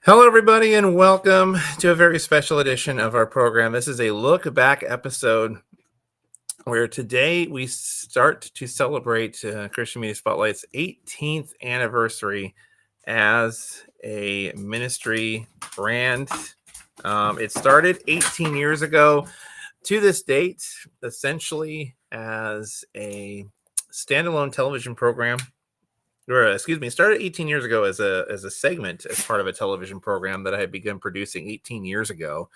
Hello, everybody, and welcome to a very special edition of our program. This is a look back episode where today we start to celebrate Christian Media Spotlight's 18th anniversary as a ministry brand. It started 18 years ago to this date, essentially as a standalone television program started 18 years ago as a segment as part of a television program that I had begun producing 18 years ago.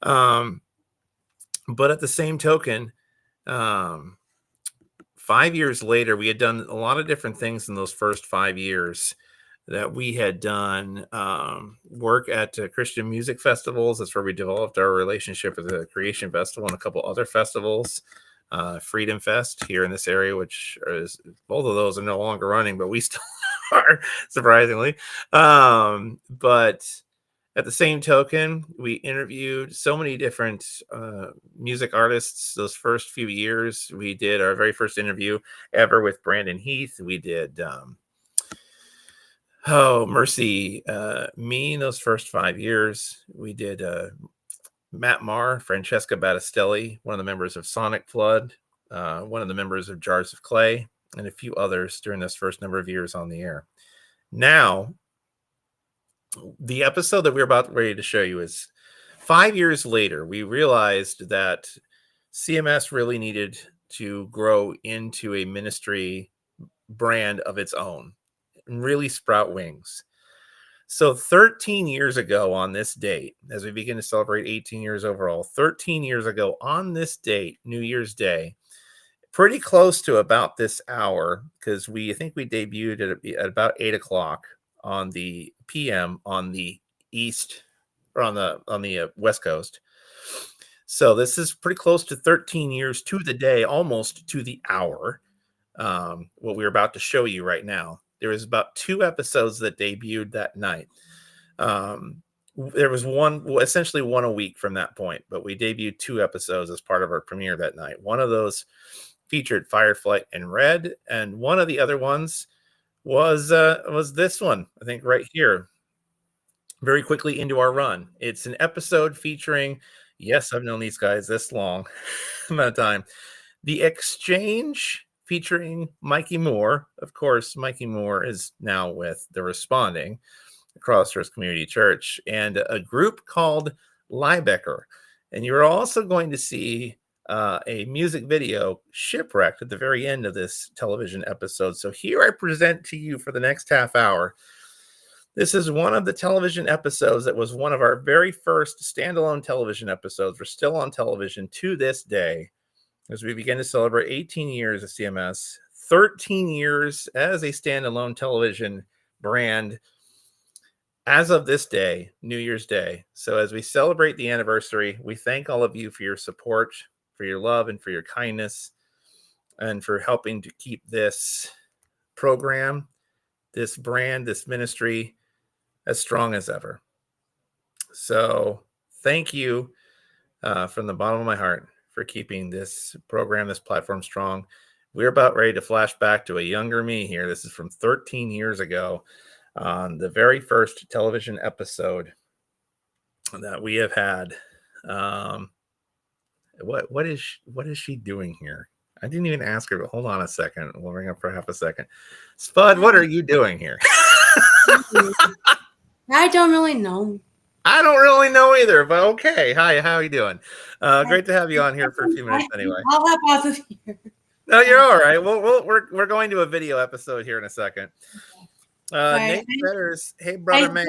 But at the same token, 5 years later, we had done a lot of different things in those first 5 years. That we had done work at Christian music festivals. That's where we developed our relationship with the Creation Festival and a couple other festivals. Freedom Fest here in this area, which is both of those are no longer running, but we still are, surprisingly. But at the same token, we interviewed so many different music artists those first few years. We did our very first interview ever with Brandon Heath. We did Mercy Me in those first 5 years. We did Matt Marr, Francesca Battistelli, one of the members of Sonic Flood, one of the members of Jars of Clay, and a few others during this first number of years on the air. Now, the episode that we're about ready to show you is 5 years later. We realized that CMS really needed to grow into a ministry brand of its own and really sprout wings. So 13 years ago on this date, as we begin to celebrate 18 years overall, 13 years ago on this date, New Year's Day, pretty close to about this hour, because I think we debuted at about 8 o'clock on the PM on the east or on the West Coast. So this is pretty close to 13 years to the day, almost to the hour. What we're about to show you right now. There was about 2 episodes that debuted that night. There was essentially one a week from that point, but we debuted 2 episodes as part of our premiere that night. One of those featured Fireflight and Red, and one of the other ones was this one, I think, right here. Very quickly into our run. It's an episode featuring, yes, I've known these guys this long amount of time. The Exchange, featuring Mikey Moore. Of course, Mikey Moore is now with The Responding, Crossroads Community Church, and a group called Liebecker. And you're also going to see a music video, Shipwrecked, at the very end of this television episode. So here I present to you for the next half hour. This is one of the television episodes that was one of our very first standalone television episodes. We're still on television to this day, as we begin to celebrate 18 years of CMS, 13 years as a standalone television brand as of this day, New Year's Day. So as we celebrate the anniversary, we thank all of you for your support, for your love, and for your kindness, and for helping to keep this program, this brand, this ministry as strong as ever. So thank you from the bottom of my heart for keeping this program, this platform strong. We're about ready to flash back to a younger me here. This is from 13 years ago on the very first television episode that we have had. What is she doing here? I didn't even ask her, but hold on a second. We'll ring up for half a second. Spud, what are you doing here? I don't really know. I don't really know either, but okay. Hi, how are you doing? Great to have you on here for a few minutes anyway. I'll hop off of here. No, you're all right. We're going to a video episode here in a second. Nate Fetters, hey brother man,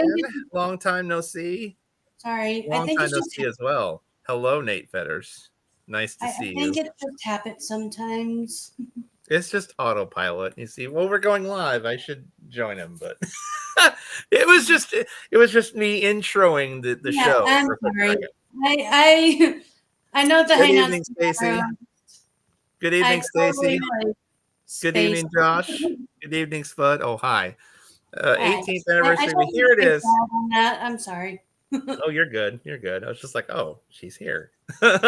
long time no see. Sorry, long time no see as well. Hello, Nate Fetters. Nice to see you. I think it just happens sometimes. It's just autopilot. You see, well, we're going live. I should join him, but it was just me introing the show. I'm sorry. I know the Good evening, Stacy. Good evening, Stacy. Good evening, Josh. Good evening, Spud. Oh, hi. 18th anniversary. Here it is. I'm sorry. Oh, you're good. You're good. I was just like, oh, she's here. Here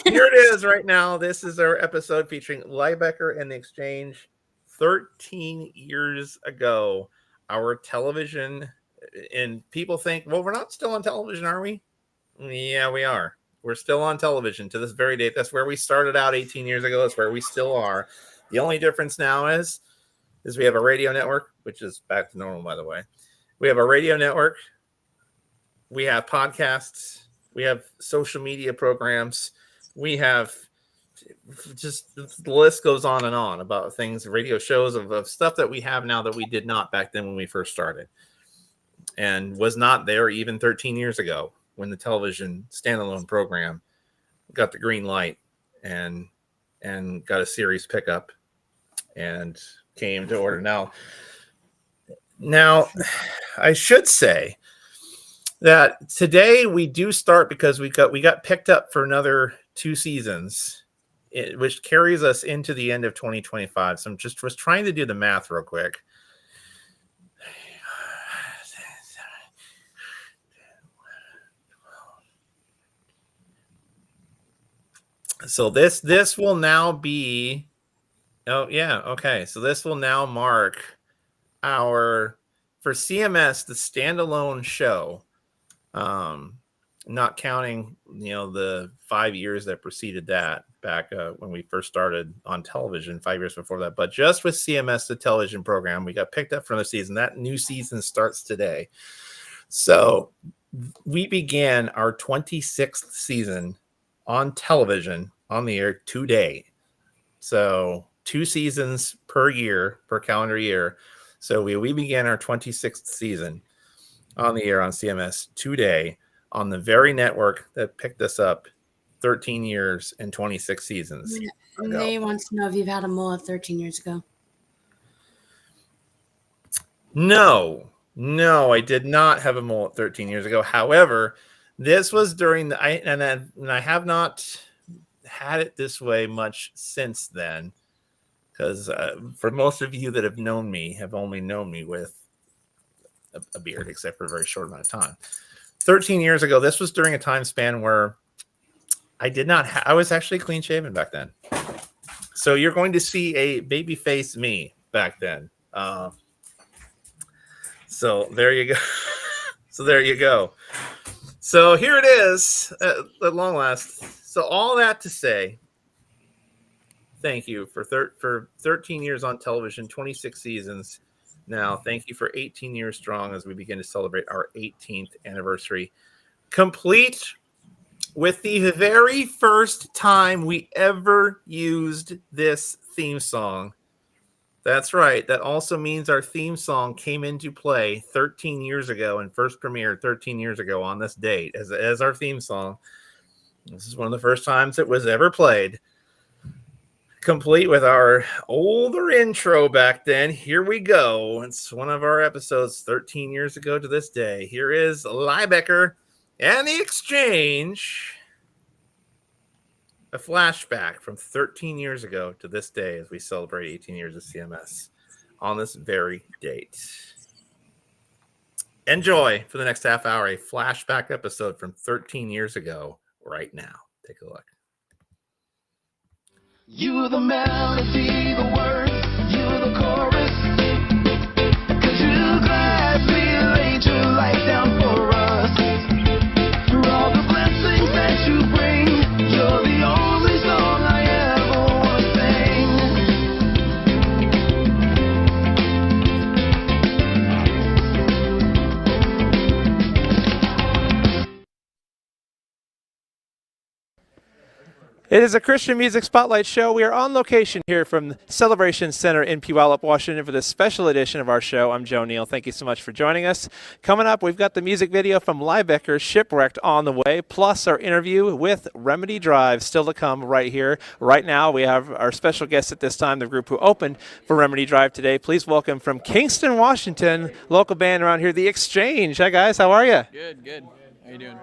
it is right now. This is our episode featuring Liebecker and the Exchange 13 years ago. Our television And people think, well, we're not still on television, are we? Yeah, we are. We're still on television to this very date. That's where we started out 18 years ago. That's where we still are. The only difference now is we have a radio network, which is back to normal, by the way. We have a radio network. We have podcasts. We have social media programs. We have just the list goes on and on about things, radio shows of stuff that we have now that we did not back then when we first started, and was not there even 13 years ago when the television standalone program got the green light and got a series pickup and came to order. Now I should say that today we do start because we got picked up for another 2 seasons, which carries us into the end of 2025. So I'm just was trying to do the math real quick. So this will now be, oh yeah, okay. So this will now mark our, for CMS, the standalone show, not counting the 5 years that preceded that, back when we first started on television 5 years before that. But just with CMS, the television program, we got picked up for the season. That new season starts today. So we began our 26th season on television on the air today. So 2 seasons per year, per calendar year. So we began our 26th season on the air on CMS today on the very network that picked us up 13 years and 26 seasons. And they want to know if you've had a mullet 13 years ago. No, I did not have a mullet 13 years ago. However, this was during the I have not had it this way much since then, because for most of you that have known me have only known me with a beard, except for a very short amount of time. 13 years ago, this was during a time span where I did not I was actually clean shaven back then. So you're going to see a baby face me back then. So there you go. So here it is at long last. So all that to say, thank you for 13 years on television, 26 seasons. Now, thank you for 18 years strong as we begin to celebrate our 18th anniversary, complete with the very first time we ever used this theme song. That's right. That also means our theme song came into play 13 years ago and first premiered 13 years ago on this date as our theme song. This is one of the first times it was ever played, complete with our older intro back then. Here we go. It's one of our episodes 13 years ago to this day. Here is Liebecker and the Exchange. A flashback from 13 years ago to this day as we celebrate 18 years of CMS on this very date. Enjoy for the next half hour a flashback episode from 13 years ago right now. Take a look. You the melody, the words, you the chorus. 'Cause you gladly laid your life down for us. For all the blessings that you bring, you're the only song I ever want to It is a Christian Music Spotlight show. We are on location here from Celebration Center in Puyallup, Washington for this special edition of our show. I'm Joe Neal. Thank you so much for joining us. Coming up, we've got the music video from Liebecker, Shipwrecked, on the way, plus our interview with Remedy Drive still to come right here. Right now, we have our special guest at this time, the group who opened for Remedy Drive today. Please welcome from Kingston, Washington, local band around here, The Exchange. Hi, guys. How are you? Good. How you doing?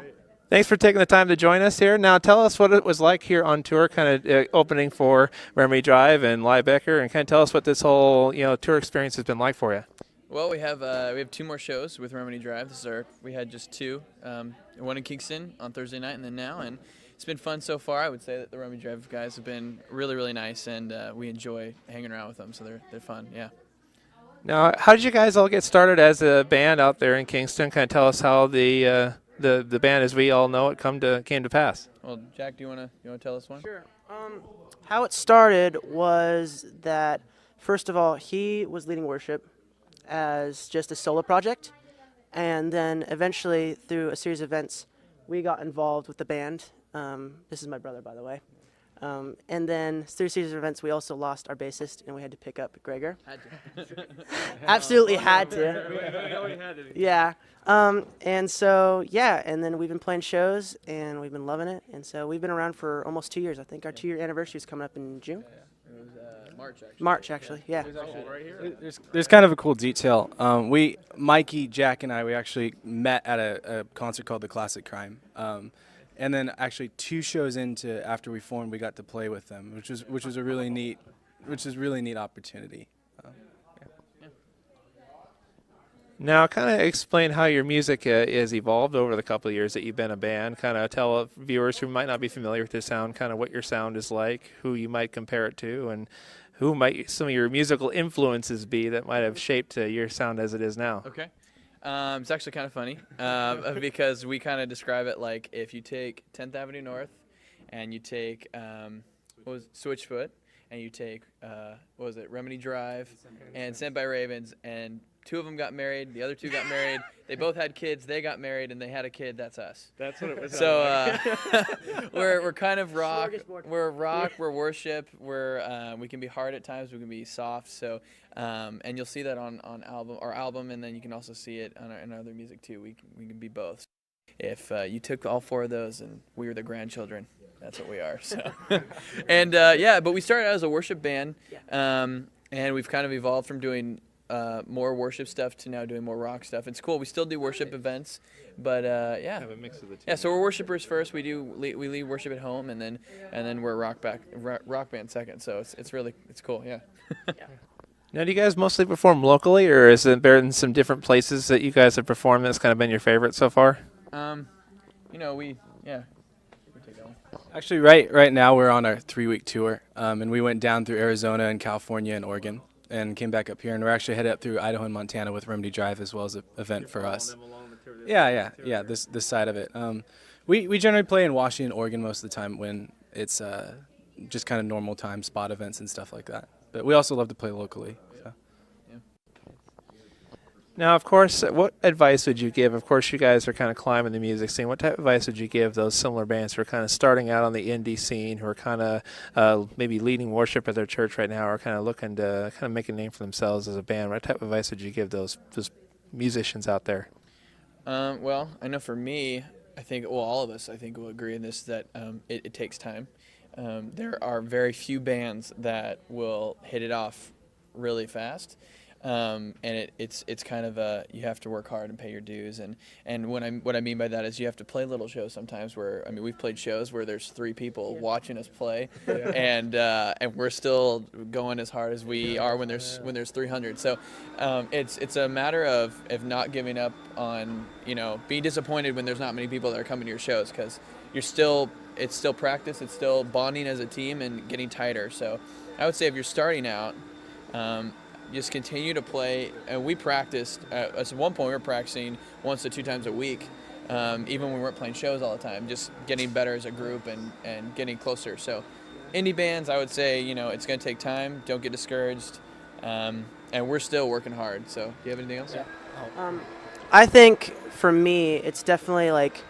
Thanks for taking the time to join us here. Now, tell us what it was like here on tour, kind of opening for Remedy Drive and Liebecker, and kind of tell us what this whole tour experience has been like for you. Well, we have 2 more shows with Remedy Drive. We had just 2, one in Kingston on Thursday night, and then now, and it's been fun so far. I would say that the Remedy Drive guys have been really, really nice, and we enjoy hanging around with them. So they're fun, yeah. Now, how did you guys all get started as a band out there in Kingston? Kind of tell us how the band, as we all know it, came to pass. Well, Jack, do you wanna tell us one? Sure. How it started was that, first of all, he was leading worship as just a solo project. And then eventually, through a series of events, we got involved with the band. This is my brother, by the way. And then through a series of events, we also lost our bassist, and we had to pick up Gregor. Absolutely had to. Yeah. And so, yeah, and then we've been playing shows, and we've been loving it. And so we've been around for almost 2 years. I think our 2-year anniversary is coming up in June. It was March, actually. March, actually, yeah. There's kind of a cool detail. Mikey, Jack, and we actually met at a concert called The Classic Crime. And then actually 2 shows after we formed, we got to play with them, which was a really neat opportunity. Now, kind of explain how your music has evolved over the couple of years that you've been a band. Kind of tell viewers who might not be familiar with your sound, kind of what your sound is like, who you might compare it to, and who might some of your musical influences be that might have shaped your sound as it is now. Okay. It's actually kind of funny because we kind of describe it like if you take 10th Avenue North and you take Switchfoot and you take Remedy Drive and Sent by Ravens, and 2 of them got married, the other 2 got married, they both had kids, they got married, and they had a kid. That's us. That's what it was. So we're kind of rock. We're rock. We're worship. We can be hard at times. We can be soft. So and you'll see that on our album, and then you can also see it in our other music too. We can be both. If you took all 4 of those, and we were the grandchildren, that's what we are. So and but we started out as a worship band, and we've kind of evolved from doing more worship stuff to now doing more rock stuff. It's cool. We still do worship events, but Have a mix of the two. yeah. So we're worshipers first. We lead worship at home, and then we're rock band second. So it's cool. Yeah. Now, do you guys mostly perform locally, or is it been some different places that you guys have performed that's kind of been your favorite so far? We take that one. Actually, right now we're on our 3-week tour, and we went down through Arizona and California and Oregon, and came back up here, and we're actually headed up through Idaho and Montana with Remedy Drive as well as an event for us. Yeah. This side of it. We generally play in Washington, Oregon most of the time when it's just kind of normal time spot events and stuff like that. But we also love to play locally. So. Now, of course, what advice would you give? Of course, you guys are kind of climbing the music scene. What type of advice would you give those similar bands who are kind of starting out on the indie scene, who are kind of maybe leading worship at their church right now, or kind of looking to kind of make a name for themselves as a band? What type of advice would you give those musicians out there? Well, I know for me, I think all of us, I think, will agree in this that it takes time. There are very few bands that will hit it off really fast. And it's kind of you have to work hard and pay your dues, and what I mean by that is you have to play little shows sometimes where we've played shows where there's 3 people watching us play, and we're still going as hard as we are when there's 300. So it's a matter of not giving up on being disappointed when there's not many people that are coming to your shows, because it's still practice, it's still bonding as a team and getting tighter. So I would say if you're starting out, just continue to play. And we practiced, at one point we were practicing 1 to 2 times a week, even when we weren't playing shows all the time, just getting better as a group and getting closer. So indie bands, I would say, it's going to take time. Don't get discouraged. And we're still working hard. So do you have anything else? Yeah. I think for me, it's definitely like,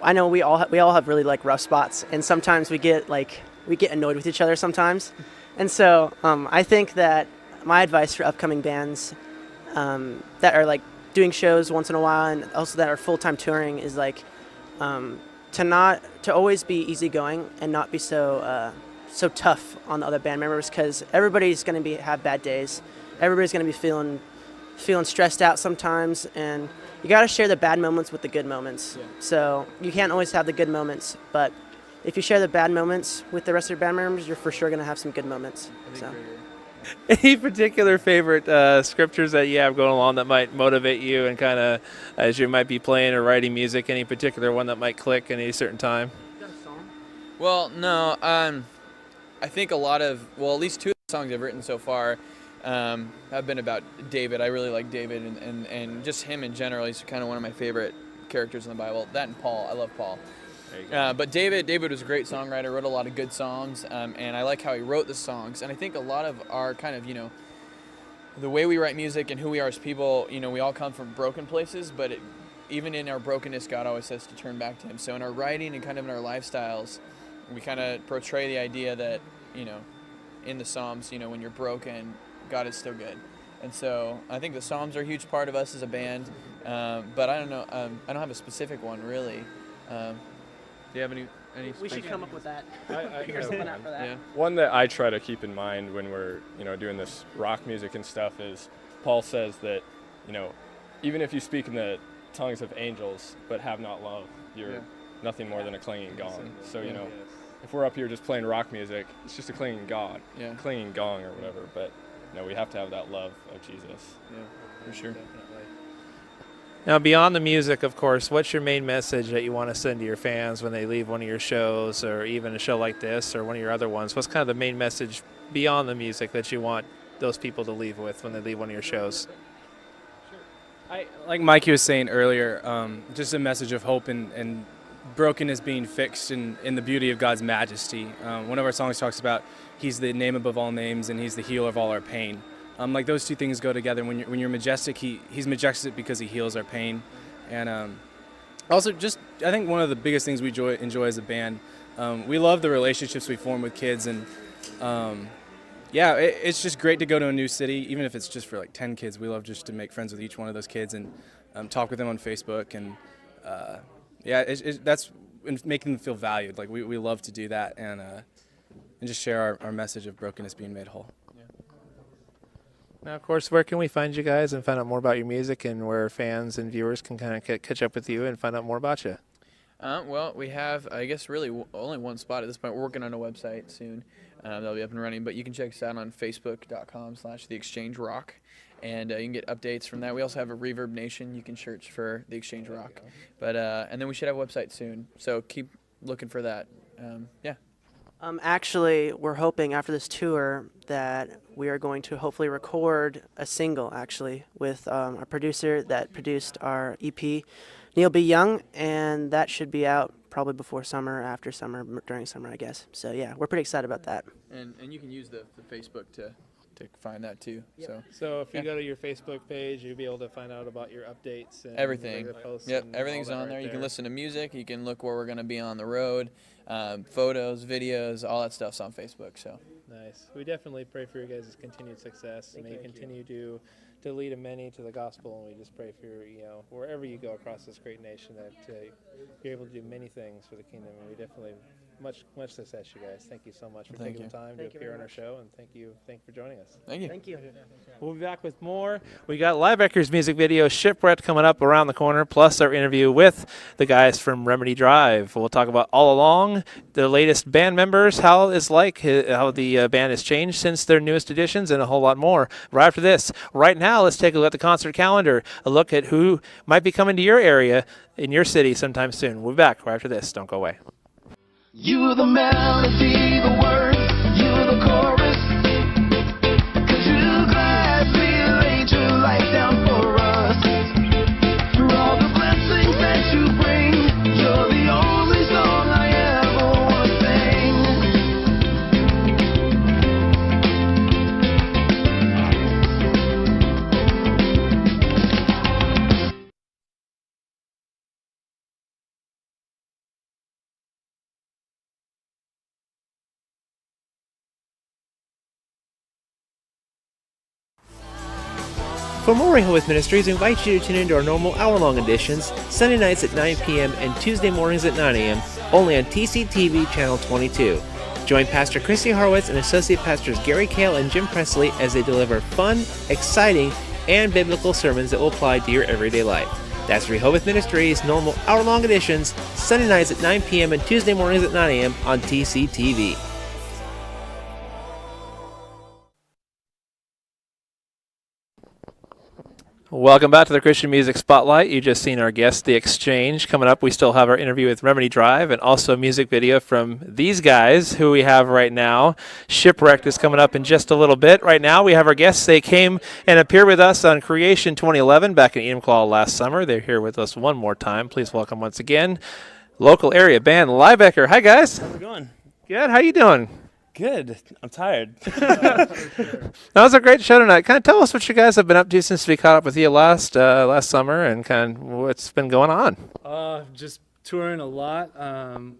I know we all have really like rough spots, and sometimes we get annoyed with each other sometimes. And so I think that my advice for upcoming bands that are like doing shows once in a while and also that are full-time touring is like to always be easygoing and not be so tough on the other band members, because everybody's going to have bad days. Everybody's going to be feeling stressed out sometimes, and you got to share the bad moments with the good moments. Yeah. So you can't always have the good moments, but if you share the bad moments with the rest of your band members, you're for sure going to have some good moments. So. Any particular favorite scriptures that you have going along that might motivate you, and kind of as you might be playing or writing music, any particular one that might click at any certain time? Well, no. I think at least 2 of the songs I've written so far, have been about David. I really like David and just him in general. He's kind of one of my favorite characters in the Bible. That and Paul. I love Paul. But David was a great songwriter, wrote a lot of good songs, and I like how he wrote the songs. And I think a lot of our kind of, the way we write music and who we are as people, we all come from broken places, but even in our brokenness, God always says to turn back to Him. So in our writing and kind of in our lifestyles, we kind of portray the idea that, in the Psalms, when you're broken, God is still good. And so I think the Psalms are a huge part of us as a band, but I don't know, I don't have a specific one really. Do you have any We should come up with that. I Figure something out for that. Yeah. One that I try to keep in mind when we're, doing this rock music and stuff is Paul says that, even if you speak in the tongues of angels but have not love, you're nothing more than a clanging gong. So, if we're up here just playing rock music, it's just a clanging gong, clanging gong or whatever. But, we have to have that love of Jesus. Yeah, for sure. Now, beyond the music, of course, what's your main message that you want to send to your fans when they leave one of your shows, or even a show like this or one of your other ones? What's kind of the main message beyond the music that you want those people to leave with when they leave one of your shows? Like Mikey was saying earlier, just a message of hope and brokenness being fixed in the beauty of God's majesty. One of our songs talks about He's the name above all names and He's the healer of all our pain. Like those two things go together. When you're majestic, He's majestic because He heals our pain. And also, just I think one of the biggest things we enjoy as a band, we love the relationships we form with kids, and it's just great to go to a new city, even if it's just for like 10 kids. We love just to make friends with each one of those kids and talk with them on Facebook, and that's making them feel valued. Like we love to do that, and just share our message of brokenness being made whole. Now, of course, where can we find you guys and find out more about your music, and where fans and viewers can kind of catch up with you and find out more about you? Well, we have, I guess, really only one spot at this point. We're working on a website soon that'll be up and running, but you can check us out on facebook.com/theexchangerock, and you can get updates from that. We also have a Reverb Nation. You can search for The Exchange Rock, but and then we should have a website soon, so keep looking for that. Actually, we're hoping after this tour that we are going to hopefully record a single, actually, with our producer that produced our EP, Neil B. Young, and that should be out probably before summer, after summer, during summer, I guess. So, yeah, we're pretty excited about that. And you can use the Facebook to find that, too. Yep. So if you go to your Facebook page, you'll be able to find out about your updates and Everything. posts. Yep, and everything's all that on there. right You can listen to music. You can look where we're going to be on the road. Photos, videos, all that stuff's on Facebook. So Nice. We definitely pray for your guys' continued success. May you continue to lead many to the gospel, and we just pray for wherever you go across this great nation that you're able to do many things for the kingdom. And we definitely much success, you guys. Thank you so much for taking the time to appear on our show, and thank you for joining us. thank you. Thank you. We'll be back with more. We got Live Records music video Shipwrecked coming up around the corner, plus our interview with the guys from Remedy Drive. We'll talk about All Along, the latest band members, how it's like, how the band has changed since their newest editions, and a whole lot more. Right after this. Right now, let's take a look at the concert calendar, a look at who might be coming to your area in your city sometime soon. We'll be back right after this. Don't go away. You the melody, the words, you the chorus. 'Cause you gladly laid your life down for us. For all the blessings that you bring, you're the only song I ever wanna sing. For more Rehoboth Ministries, we invite you to tune into our normal hour-long editions, Sunday nights at 9 p.m. and Tuesday mornings at 9 a.m., only on TCTV Channel 22. Join Pastor Christy Harwitz and Associate Pastors Gary Kale and Jim Presley as they deliver fun, exciting, and biblical sermons that will apply to your everyday life. That's Rehoboth Ministries' normal hour-long editions, Sunday nights at 9 p.m. and Tuesday mornings at 9 a.m. on TCTV. Welcome back to the Christian Music Spotlight. You just seen our guest, The Exchange. Coming up, we still have our interview with Remedy Drive and also a music video from these guys who we have right now. Shipwrecked is coming up in just a little bit. Right now, we have our guests. They came and appeared with us on Creation 2011 back in Enumclaw last summer. They're here with us one more time. Please welcome once again local area band Liebecker. Hi, guys. How's it going? Good. How you doing? Good. I'm tired. That was a great show tonight. Kind of tell us what you guys have been up to since we caught up with you last summer, and kind of what's been going on. Just touring a lot.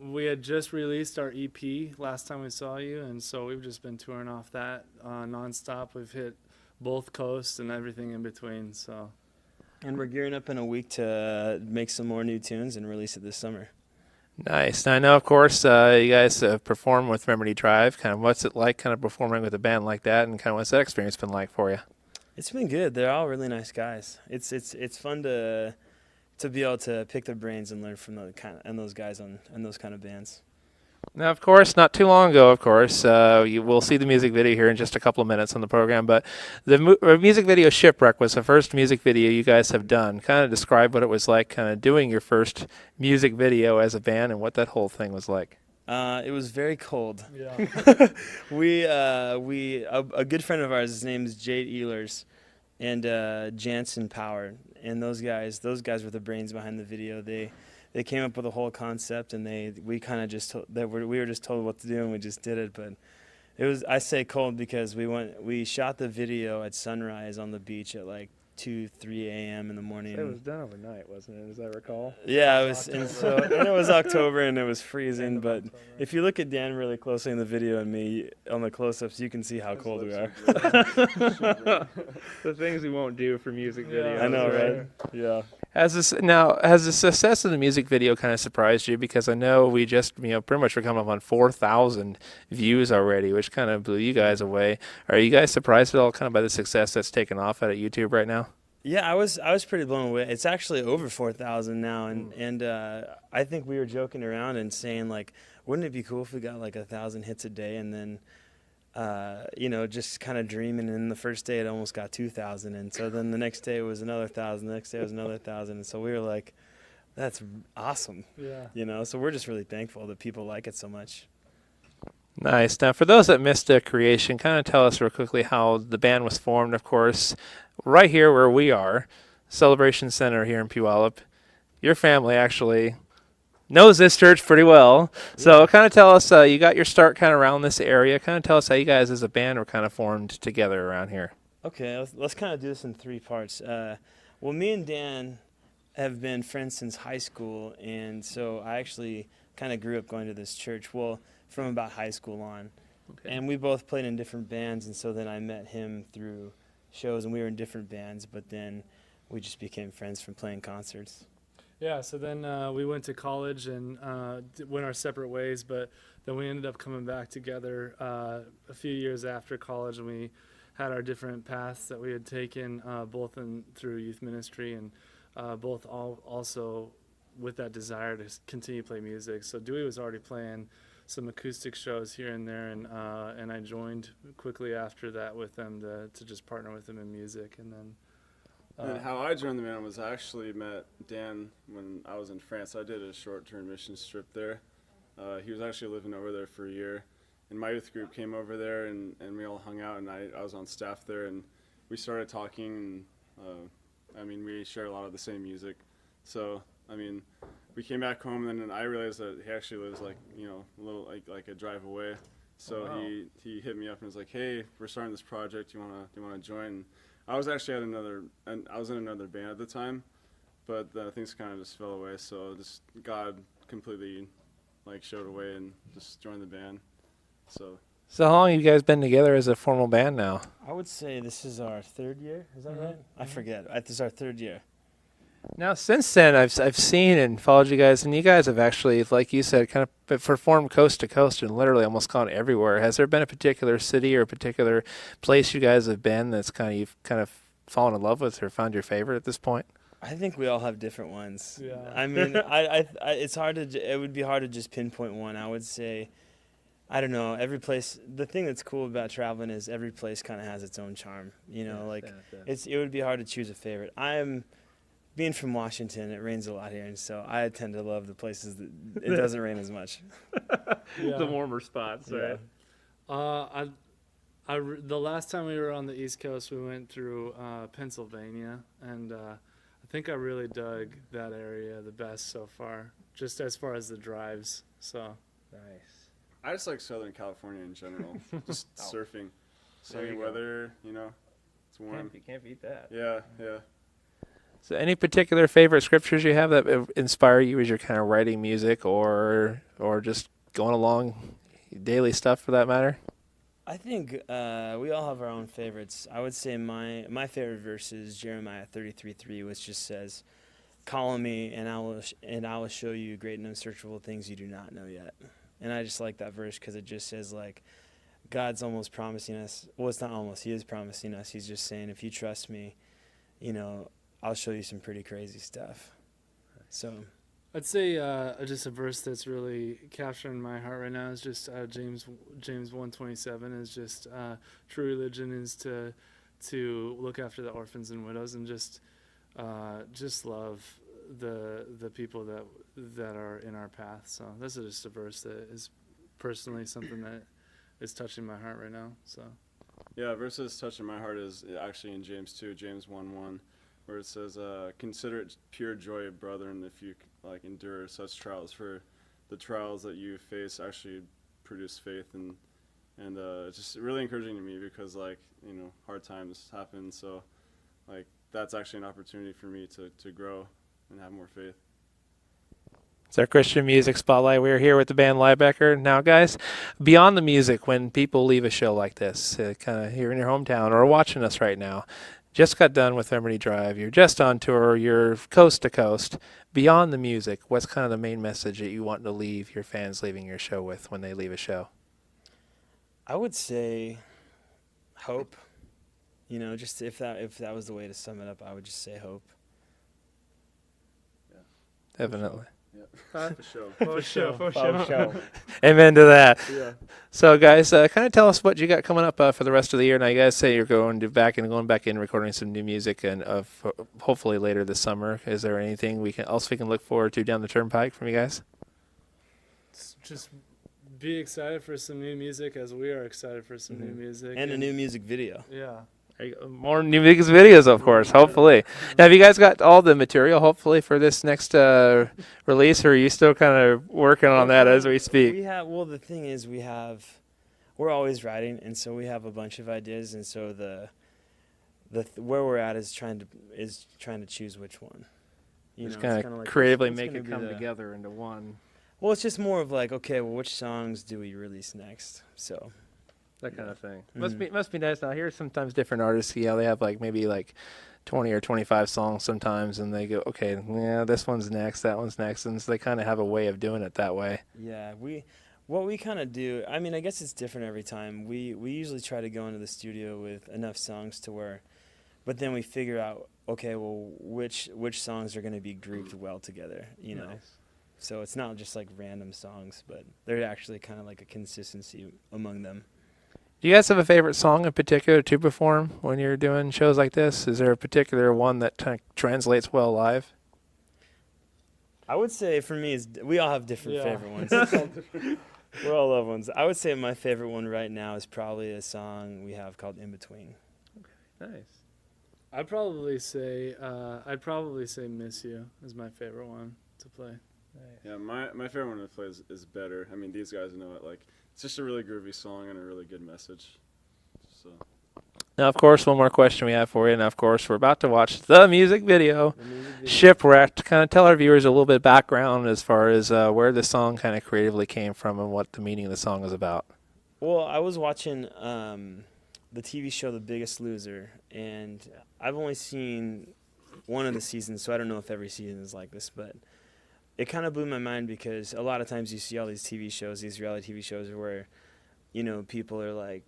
We had just released our EP last time we saw you, and so we've just been touring off that nonstop. We've hit both coasts and everything in between. So, And we're gearing up in a week to make some more new tunes and release it this summer. Nice. Now, I know, of course, you guys perform with Remedy Drive. Kind of what's it like kind of performing with a band like that, and kind of what's that experience been like for you? It's been good. They're all really nice guys. It's fun to be able to pick their brains and learn from those guys and those kind of bands. Now, of course, not too long ago, of course, you will see the music video here in just a couple of minutes on the program, but the music video Shipwreck was the first music video you guys have done. Kind of describe what it was like kind of doing your first music video as a band and what that whole thing was like. It was very cold. yeah. A good friend of ours, his name is Jade Ehlers, and Jansen Power, and those guys were the brains behind the video. They came up with a whole concept, and we kind of just we were just told what to do, and we just did it. But it was, I say cold because we shot the video at sunrise on the beach at like 2-3 a.m. in the morning. It was done overnight, wasn't it, as I recall? Yeah, it was, and it was October, and it was freezing. But if you look at Dan really closely in the video and me on the close-ups, you can see how cold we are. The things we won't do for music videos. I know, right? Yeah. Has the success of the music video kind of surprised you? Because I know we just, pretty much we're coming up on 4,000 views already, which kind of blew you guys away. Are you guys surprised at all kind of by the success that's taken off out at YouTube right now? Yeah, I was pretty blown away. It's actually over 4,000 now, and I think we were joking around and saying, like, wouldn't it be cool if we got like 1,000 hits a day, and then just kind of dreaming. And the first day it almost got 2,000, and so then the next day it was another 1,000. The next day it was another 1,000, and so we were like, "That's awesome." Yeah. So we're just really thankful that people like it so much. Nice. Now, for those that missed Creation, kind of tell us real quickly how the band was formed. Of course, right here where we are, Celebration Center here in Puyallup. Your family actually knows this church pretty well. So kind of tell us, you got your start kind of around this area. Kind of tell us how you guys as a band were kind of formed together around here. Okay, let's kind of do this in 3 parts. Well, me and Dan have been friends since high school, and so I actually kind of grew up going to this church, well, from about high school on. Okay. And we both played in different bands, and so then I met him through shows, and we were in different bands, but then we just became friends from playing concerts. Yeah, so then we went to college and went our separate ways, but then we ended up coming back together a few years after college, and we had our different paths that we had taken, both through youth ministry and both also with that desire to continue to play music. So Dewey was already playing some acoustic shows here and there, and I joined quickly after that with them to just partner with them in music, and then. And how I joined the band was I actually met Dan when I was in France. I did a short-term mission trip there. He was actually living over there for a year. And my youth group came over there, and we all hung out, and I was on staff there. And we started talking. We share a lot of the same music. So, we came back home, and then I realized that he actually lives a little like a drive away. So he hit me up and was like, "Hey, we're starting this project. Do you wanna join?" I was actually I was in another band at the time, but things kind of just fell away. So just God completely showed away and just joined the band. So how long have you guys been together as a formal band now? I would say this is our 3rd year. Is that right? I forget. This is our 3rd year. Now, since then, I've seen and followed you guys, and you guys have actually, like you said, kind of performed coast to coast and literally almost gone everywhere. Has there been a particular city or a particular place you guys have been that's you've kind of fallen in love with or found your favorite at this point? I think we all have different ones. Yeah. It would be hard to just pinpoint one. I would say I don't know. Every place. The thing that's cool about traveling is every place kind of has its own charm. You know, it would be hard to choose a favorite. Being from Washington, it rains a lot here, and so I tend to love the places that it doesn't rain as much. The warmer spots, right? The last time we were on the East Coast, we went through Pennsylvania, and I think I really dug that area the best so far, just as far as the drives. So Nice. I just like Southern California in general. Just surfing, sunny you go. weather. You know, it's warm. Can't beat that. Yeah, yeah. So, any particular favorite scriptures you have that inspire you as you're kind of writing music, or just going along daily stuff for that matter? I think we all have our own favorites. I would say my favorite verse is Jeremiah 33:3, which just says, "Call on me, and I will show you great and unsearchable things you do not know yet." And I just like that verse because it just says like, God's almost promising us. Well, it's not almost. He is promising us. He's just saying, if you trust me, you know, I'll show you some pretty crazy stuff. So I'd say just a verse that's really capturing my heart right now is just James 1:27 is just true religion is to look after the orphans and widows and just love the people that are in our path. So this is just a verse that is personally something that is touching my heart right now. So Yeah, a verse that's touching my heart is actually in James 2, James 1:1, where it says, "Consider it pure joy, brethren, if you endure such trials, for the trials that you face actually produce faith." And it's just really encouraging to me because hard times happen. So that's actually an opportunity for me to grow and have more faith. It's our Christian Music Spotlight. We're here with the band Liebecker. Now, guys, beyond the music, when people leave a show like this, kind of here in your hometown or watching us right now, just got done with Remedy Drive, you're just on tour, you're coast to coast. Beyond the music, what's kind of the main message that you want to leave your fans leaving your show with when they leave a show? I would say hope. You know, just if that was the way to sum it up, I would just say hope. Definitely. Yeah, for sure. Amen to that. Yeah. So, guys, kind of tell us what you got coming up for the rest of the year. Now, you guys say you're going back in recording some new music, and hopefully later this summer. Is there anything else we can look forward to down the turnpike from you guys? just be excited for some new music as we are excited for some new music. And a new music video. Yeah. More new music videos, of course, hopefully. Now, have you guys got all the material, hopefully, for this next release, or are you still kind of working on that as we speak? Well, the thing is, we're always writing, and so we have a bunch of ideas, and so where we're at is trying to choose which one. Just kind of creatively make it come together into one. Well, it's just more of like, okay, well, which songs do we release next? So. That kind of thing. Must be nice. Now, here sometimes different artists, they have maybe 20 or 25 songs sometimes, and they go, okay, yeah, this one's next, that one's next, and so they kind of have a way of doing it that way. Yeah, what we kind of do, I mean, I guess it's different every time. We usually try to go into the studio with enough songs to where, but then we figure out, okay, well, which songs are going to be grouped well together, you know? Nice. So it's not just random songs, but they're actually kind of a consistency among them. Do you guys have a favorite song in particular to perform when you're doing shows like this? Is there a particular one that translates well live? I would say for me, we all have different favorite ones. We all love ones. I would say my favorite one right now is probably a song we have called In Between. Okay, nice. I'd probably say Miss You is my favorite one to play. Nice. Yeah, my favorite one to play is Better. I mean, these guys know it. It's just a really groovy song and a really good message. So. Now, of course, one more question we have for you, and of course, we're about to watch the music video, Shipwrecked. Kind of tell our viewers a little bit of background as far as where the song kind of creatively came from and what the meaning of the song is about. Well, I was watching the TV show The Biggest Loser, and I've only seen one of the seasons, so I don't know if every season is like this, but it kind of blew my mind because a lot of times you see all these TV shows, these reality TV shows where, people are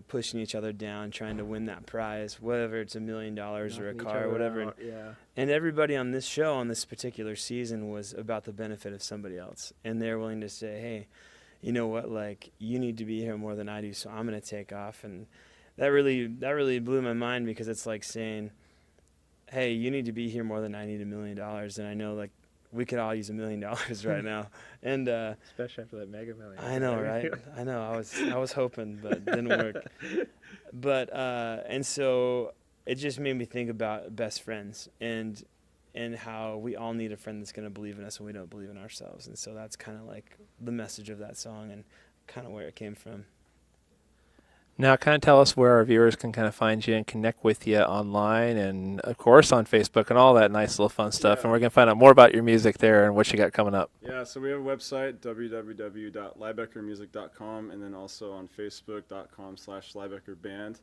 pushing each other down, trying to win that prize, whether it's $1 million or a car or whatever. Yeah. And everybody on this show, on this particular season, was about the benefit of somebody else. And they're willing to say, hey, you know what, like, you need to be here more than I do, so I'm going to take off. And that really blew my mind, because it's like saying, hey, you need to be here more than I need $1 million. And I know, like, we could all use $1 million right now. And Especially after that Mega Million. I know, right? I know. I was hoping, but it didn't work. But and so it just made me think about best friends and how we all need a friend that's going to believe in us when we don't believe in ourselves. And so that's kind of like the message of that song and kind of where it came from. Now, kind of tell us where our viewers can kind of find you and connect with you online, and of course on Facebook and all that nice little fun stuff. And we're going to find out more about your music there and what you got coming up. Yeah, so we have a website, www.liebecker.music.com, and then also on facebook.com/LiebeckerBand.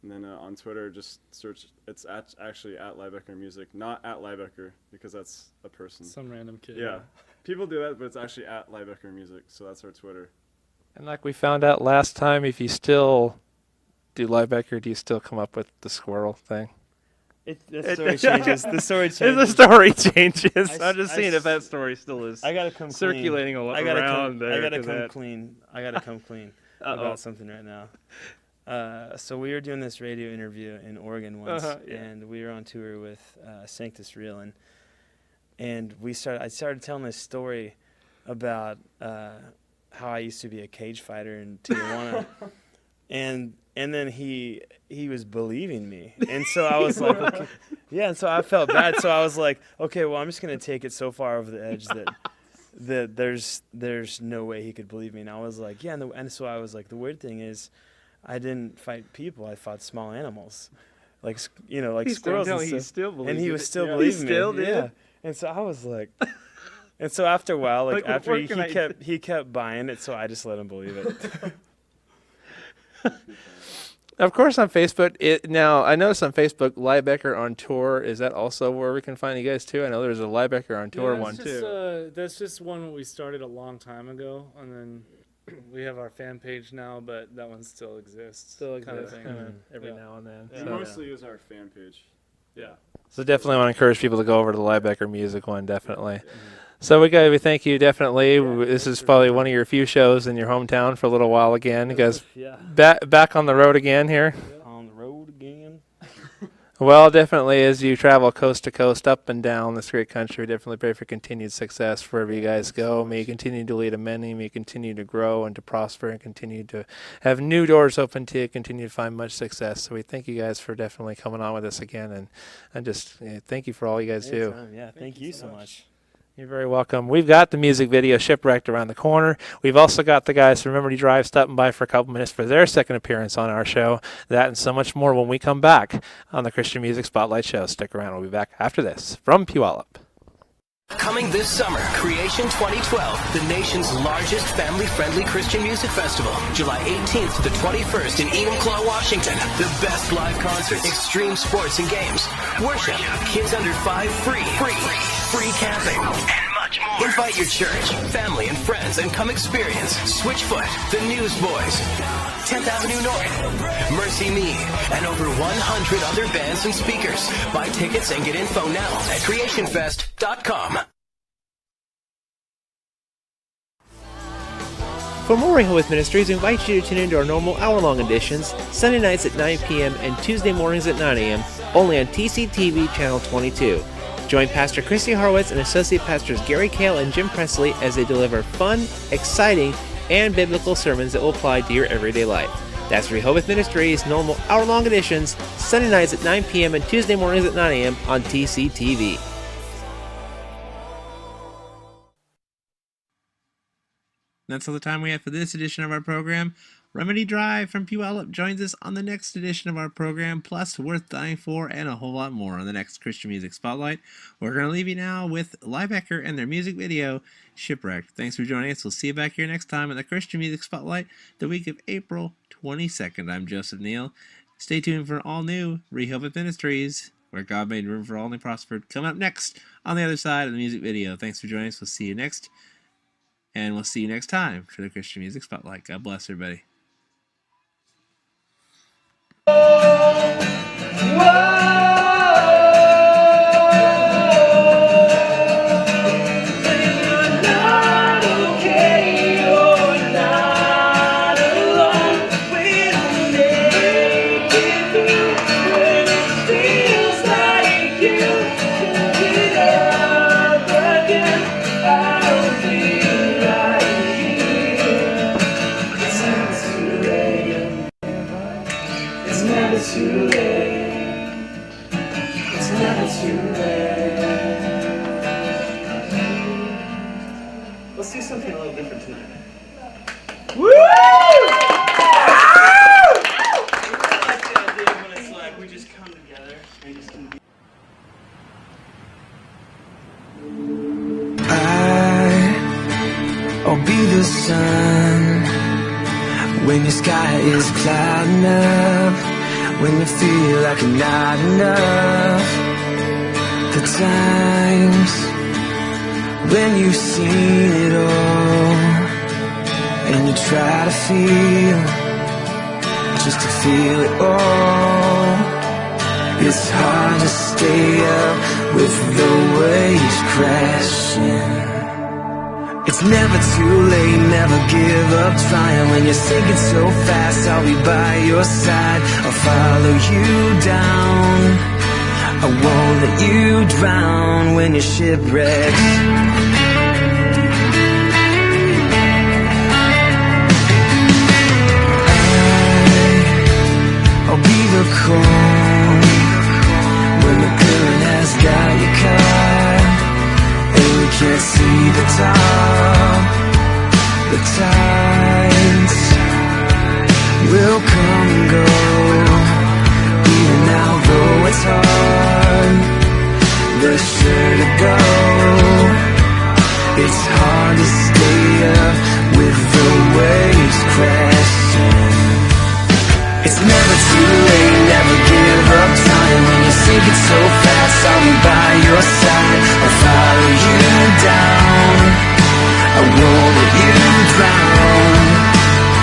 And then on Twitter, just search, it's actually at Liebecker Music, not at Liebecker, because that's a person. Some random kid. Yeah. People do that, but it's actually at Liebecker Music, so that's our Twitter. And like we found out last time, if you still do Liebecker, do you still come up with the squirrel thing? The story changes. The story changes. The story changes. I'm just seeing if that story still is I gotta come circulating clean. around there. I gotta come clean. I gotta come clean about something right now. So we were doing this radio interview in Oregon once, and we were on tour with Sanctus Real, and I started telling this story about how I used to be a cage fighter in Tijuana, and then he was believing me, and so I was like, okay. Yeah, and so I felt bad, so I was like, okay, well, I'm just gonna take it so far over the edge that there's no way he could believe me, and I was like, yeah, and so I was like, the weird thing is, I didn't fight people, I fought small animals, like squirrels and stuff. He still believed And he it. was still believing me. He still did? Yeah. And so I was like, and so after a while, like after he kept buying it, so I just let him believe it. Of course, on Facebook. Now, I noticed on Facebook, Liebecker on Tour. Is that also where we can find you guys too? I know there's a Liebecker on Tour one too. That's just one we started a long time ago, and then we have our fan page now, but that one still exists. Kind of thing. Every now and then. We mostly use our fan page. Yeah. So definitely want to encourage people to go over to the Liebecker Music one, definitely. So we thank you, definitely. This is probably one of your few shows in your hometown for a little while again. You guys back on the road again here. On the road again. Well, definitely as you travel coast to coast, up and down this great country, definitely pray for continued success wherever you guys go. May you continue to lead many, may you continue to grow and to prosper and continue to have new doors open to you, continue to find much success. So we thank you guys for definitely coming on with us again, and just thank you for all you guys do. Yeah, thank you so much. You're very welcome. We've got the music video Shipwrecked around the corner. We've also got the guys from Remedy Drive stopping by for a couple minutes for their second appearance on our show. That and so much more when we come back on the Christian Music Spotlight Show. Stick around. We'll be back after this from Puyallup. Coming this summer, Creation 2012, the nation's largest family-friendly Christian music festival. July 18th to the 21st in Enumclaw, Washington. The best live concerts, extreme sports and games, worship, kids under 5 free camping, and much more. Invite your church, family, and friends and come experience Switchfoot, the Newsboys, 10th Avenue North, Mercy Me, and over 100 other bands and speakers. Buy tickets and get info now at creationfest.com. For more Rehoboth Ministries, we invite you to tune into our normal hour-long editions, Sunday nights at 9 p.m. and Tuesday mornings at 9 a.m., only on TCTV Channel 22. Join Pastor Christy Horowitz and Associate Pastors Gary Kale and Jim Presley as they deliver fun, exciting, and biblical sermons that will apply to your everyday life. That's Rehoboth Ministries' normal hour-long editions, Sunday nights at 9 p.m. and Tuesday mornings at 9 a.m. on TCTV. That's all the time we have for this edition of our program. Remedy Drive from Puyallup joins us on the next edition of our program, plus Worth Dying For and a whole lot more on the next Christian Music Spotlight. We're going to leave you now with Liebecker and their music video, Shipwrecked. Thanks for joining us. We'll see you back here next time on the Christian Music Spotlight, the week of April 22nd. I'm Joseph Neal. Stay tuned for an all-new Rehoboth Ministries, where God made room for all and they prospered. Coming up next on the other side of the music video. Thanks for joining us. We'll see you next. And we'll see you next time for the Christian Music Spotlight. God bless everybody. Not okay, you're not never too late. It's never too late. Let's do something a little different tonight. Woo! I'll be the sun when your sky is clouding up, when you feel like you're not enough. The times when you've seen it all and you try to feel, just to feel it all. It's hard to stay up with the waves crashing. It's never too late, never give up trying. When you're sinking so fast, I'll be by your side. I'll follow you down. I won't let you drown when you're shipwrecked. I'll be the calm when the current has got you caught and we can't see the top. The tides will come and go, even now though it's hard, they're sure to go. It's hard to stay up with the waves crashing. It's never too late, never give up trying. When you're sinking so fast, I'll be by your side. I'll follow you down. I won't let you drown.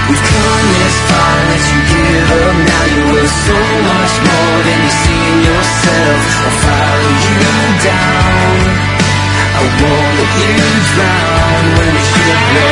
We've come this far, let you give up. Now you will so much more than you see in yourself. I'll follow you down. I won't let you drown when you're shipwrecked.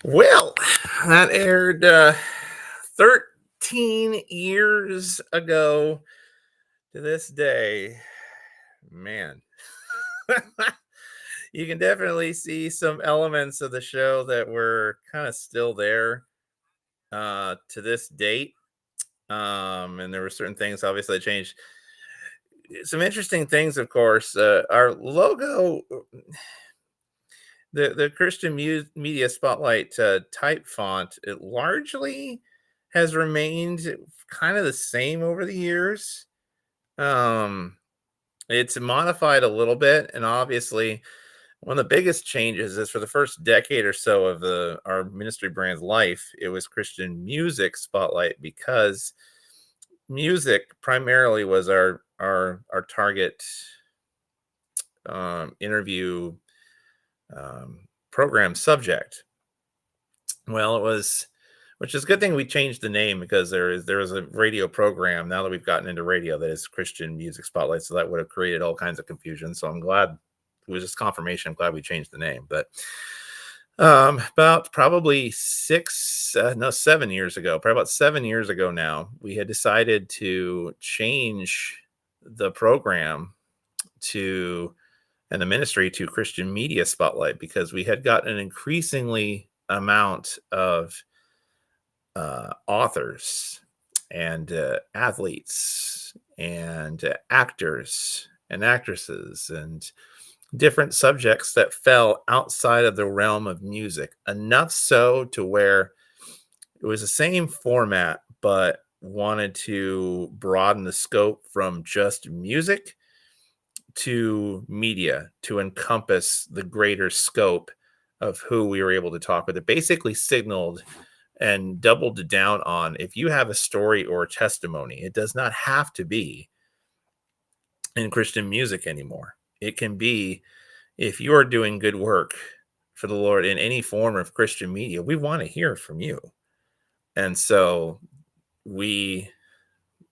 Well, that aired 13 years ago to this day. Man, you can definitely see some elements of the show that were kind of still there to this date. And there were certain things obviously that changed. Some interesting things, of course. Our logo, the Christian Media Spotlight type font, it largely has remained kind of the same over the years. It's modified a little bit, and obviously one of the biggest changes is for the first decade or so of our ministry brand's life, it was Christian Music Spotlight, because music primarily was our target interview program subject. Well, it was, which is a good thing we changed the name, because there is a radio program now that we've gotten into radio that is Christian Music Spotlight, so that would have created all kinds of confusion. So I'm glad it was just confirmation. I'm glad we changed the name. But About probably 7 years ago, probably about 7 years ago now, we had decided to change the program to and the ministry to Christian Media Spotlight because we had gotten an increasingly amount of authors and athletes and actors and actresses and different subjects that fell outside of the realm of music, enough so to where it was the same format, but wanted to broaden the scope from just music to media to encompass the greater scope of who we were able to talk with. It basically signaled and doubled down on if you have a story or a testimony, it does not have to be in Christian music anymore. It can be if you are doing good work for the Lord in any form of Christian media, we want to hear from you. And so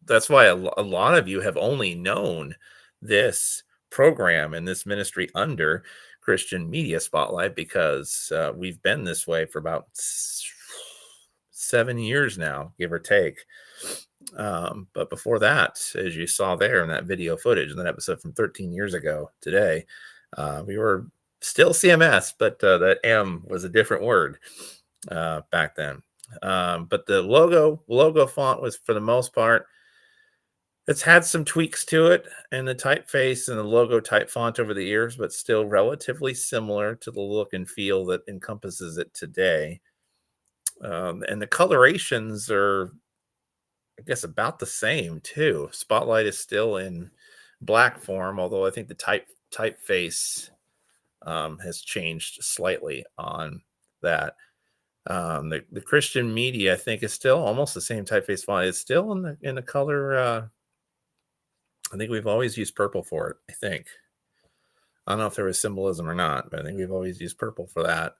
that's why a lot of you have only known this program and this ministry under Christian Media Spotlight because we've been this way for about 7 years now, give or take. But before that, as you saw there in that video footage in that episode from 13 years ago today, we were still CMS, but that M was a different word back then. But the logo font was, for the most part, it's had some tweaks to it and the typeface and the logo type font over the years, but still relatively similar to the look and feel that encompasses it today. And the colorations are, I guess, about the same too. Spotlight is still in black form, although I think the typeface has changed slightly on that. The Christian Media, I think, is still almost the same typeface font. It's still in the color. I think we've always used purple for it. I think. I don't know if there was symbolism or not, but I think we've always used purple for that.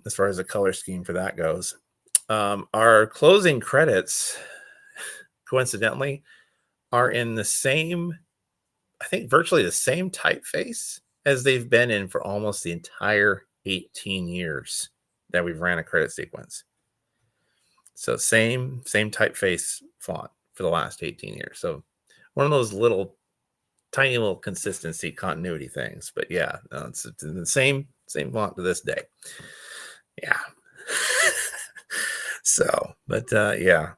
As far as the color scheme for that goes, our closing credits, coincidentally, are in the same, I think, virtually the same typeface as they've been in for almost the entire 18 years that we've ran a credit sequence. So same typeface font for the last 18 years. So one of those tiny little consistency continuity things. But yeah, no, it's the same font to this day. Yeah. So, but yeah.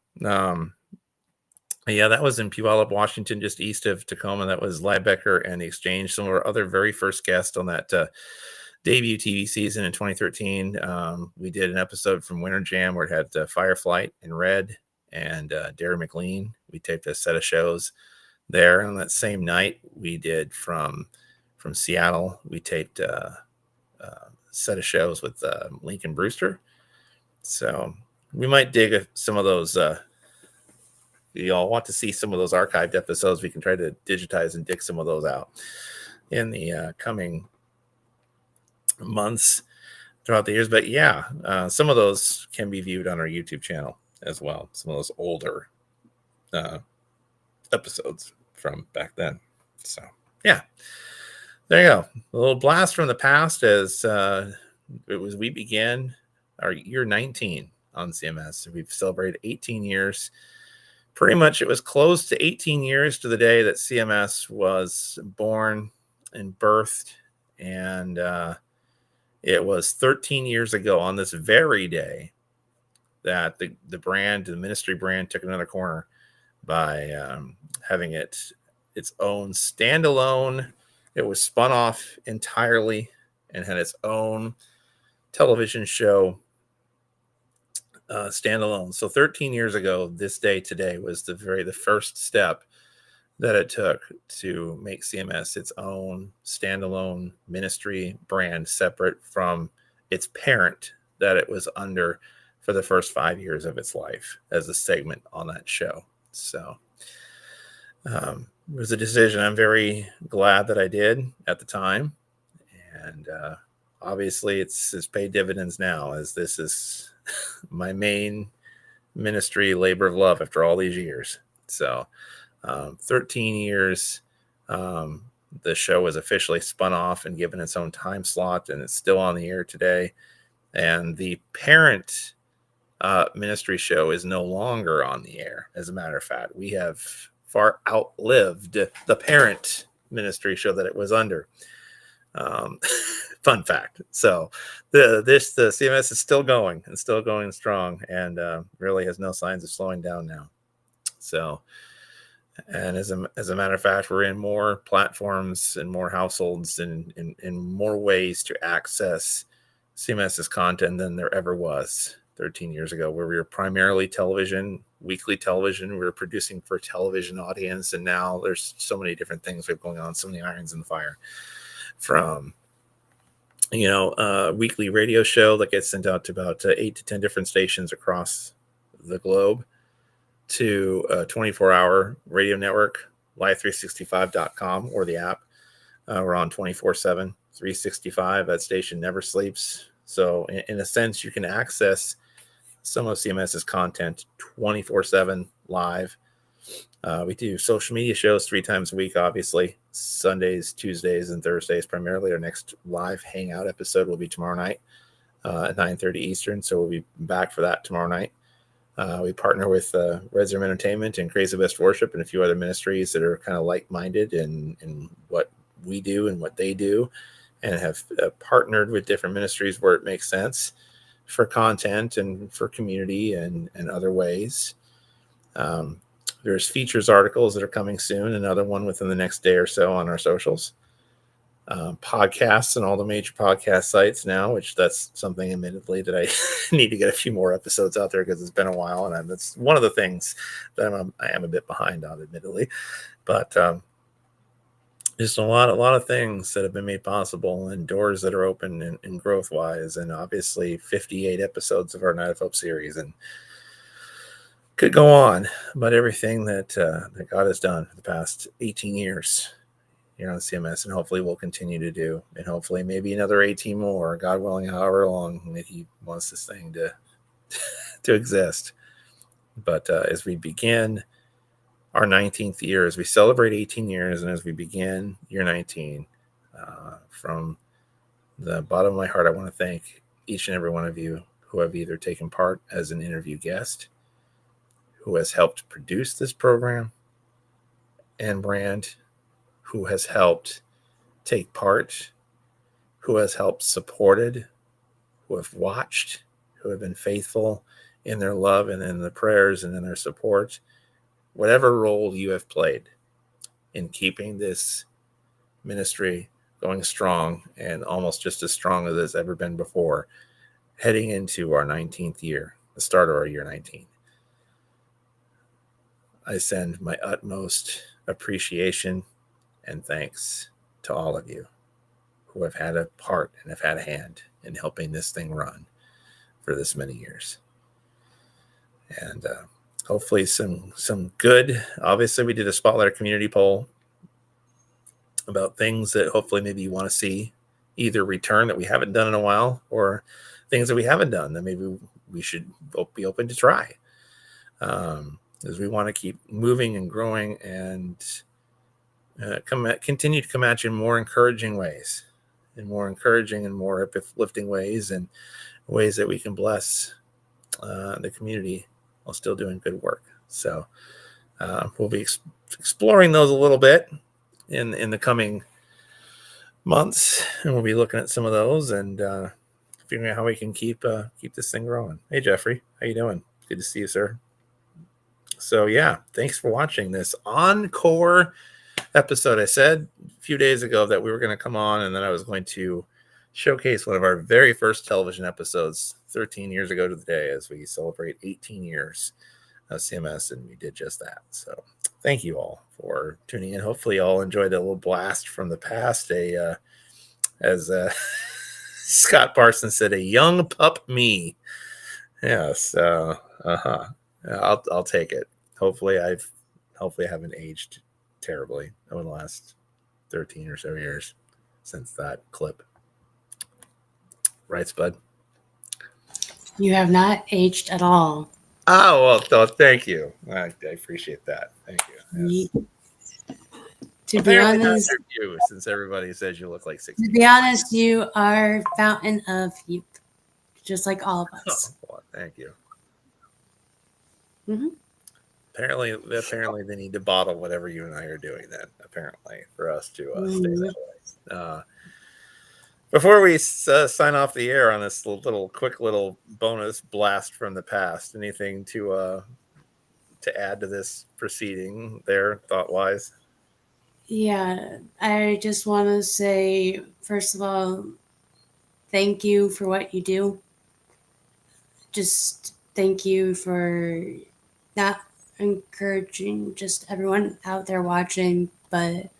Yeah, that was in Puyallup, Washington, just east of Tacoma. That was Liebecker and the Exchange. Some of our other very first guests on that debut TV season in 2013. We did an episode from Winter Jam where it had Fireflight and Red and Derry McLean. We taped a set of shows there. And on that same night, we did from Seattle. We taped a set of shows with Lincoln Brewster. So we might dig some of those. You all want to see some of those archived episodes, we can try to digitize and dig some of those out in the coming months throughout the years. But yeah, some of those can be viewed on our YouTube channel as well. Some of those older episodes from back then. So yeah, there you go. A little blast from the past as we began our year 19 on CMS. We've celebrated 18 years. Pretty much it was close to 18 years to the day that CMS was born and birthed. And it was 13 years ago on this very day that the ministry brand took another corner by having its own standalone. It was spun off entirely and had its own television show standalone. So 13 years ago, this day today was the first step that it took to make CMS its own standalone ministry brand, separate from its parent that it was under for the first 5 years of its life as a segment on that show. So it was a decision I'm very glad that I did at the time. And obviously it's paid dividends now, as this is my main ministry labor of love after all these years. So 13 years The show was officially spun off and given its own time slot, and it's still on the air today. And the parent ministry show is no longer on the air. As a matter of fact, we have far outlived the parent ministry show that it was under. Fun fact. So the CMS is still going and still going strong, and really has no signs of slowing down now. So, and as a matter of fact, we're in more platforms and more households and in more ways to access CMS's content than there ever was 13 years ago, where we were primarily television, weekly television. We were producing for a television audience, and now there's so many different things we have going on, so many irons in the fire. From weekly radio show that gets sent out to about 8 to 10 different stations across the globe, to a 24-hour radio network, live365.com or the app. We're on 24/7, 365. That station never sleeps. So in a sense, you can access some of CMS's content 24/7 live. We do social media shows 3 times a week, obviously. Sundays, Tuesdays, and Thursdays primarily. Our next live hangout episode will be tomorrow night at 9:30 Eastern. So we'll be back for that tomorrow night. We partner with Red Zoom Entertainment and Crazy Best Worship and a few other ministries that are kind of like-minded in what we do and what they do, and have partnered with different ministries where it makes sense for content and for community and other ways. There's features articles that are coming soon, another one within the next day or so on our socials. Podcasts and all the major podcast sites now, which that's something admittedly that I need to get a few more episodes out there because it's been a while, and that's one of the things that I am a bit behind on, admittedly. But just a lot of things that have been made possible, and doors that are open in growth wise, and obviously 58 episodes of our Night of Hope series, and could go on, but everything that God has done for the past 18 years here on CMS, and hopefully we'll continue to do, and hopefully maybe another 18 more, God willing, however long that He wants this thing to exist. But as we begin our 19th year, as we celebrate 18 years, and as we begin year 19, from the bottom of my heart, I want to thank each and every one of you who have either taken part as an interview guest, who has helped produce this program and brand, who has helped take part, who has helped supported, who have watched, who have been faithful in their love and in their prayers and in their support. Whatever role you have played in keeping this ministry going strong, and almost just as strong as it's ever been before, heading into our 19th year, the start of our year 19. I send my utmost appreciation and thanks to all of you who have had a part and have had a hand in helping this thing run for this many years. And hopefully some good. Obviously, we did a Spotlight community poll about things that hopefully maybe you want to see either return that we haven't done in a while, or things that we haven't done that maybe we should be open to try. As we want to keep moving and growing, and continue to come at you in more encouraging ways, in more encouraging and more uplifting ways, and ways that we can bless the community while still doing good work. So we'll be exploring those a little bit in the coming months, and we'll be looking at some of those and figuring out how we can keep this thing growing. Hey, Jeffrey, how you doing? Good to see you, sir. So yeah, thanks for watching this encore episode. I said a few days ago that we were going to come on, and then I was going to showcase one of our very first television episodes 13 years ago to the day, as we celebrate 18 years of CMS, and we did just that. So thank you all for tuning in. Hopefully you all enjoyed a little blast from the past, as Scott Parsons said, a young pup me. Yes. I'll take it. Hopefully I haven't aged terribly over the last 13 or so years since that clip. Right, Spud? You have not aged at all. Oh, well, thank you. I appreciate that. Thank you. Yes. To be Apparently not honest, your view, since everybody says you look like 60. to be honest, you are fountain of youth, just like all of us. Well, thank you. hmm Apparently, they need to bottle whatever you and I are doing. Then, apparently, for us to stay that way. Before we sign off the air on this quick little bonus blast from the past, anything to add to this proceeding there, thought wise? Yeah, I just want to say, first of all, thank you for what you do. Just thank you for not encouraging just everyone out there watching, but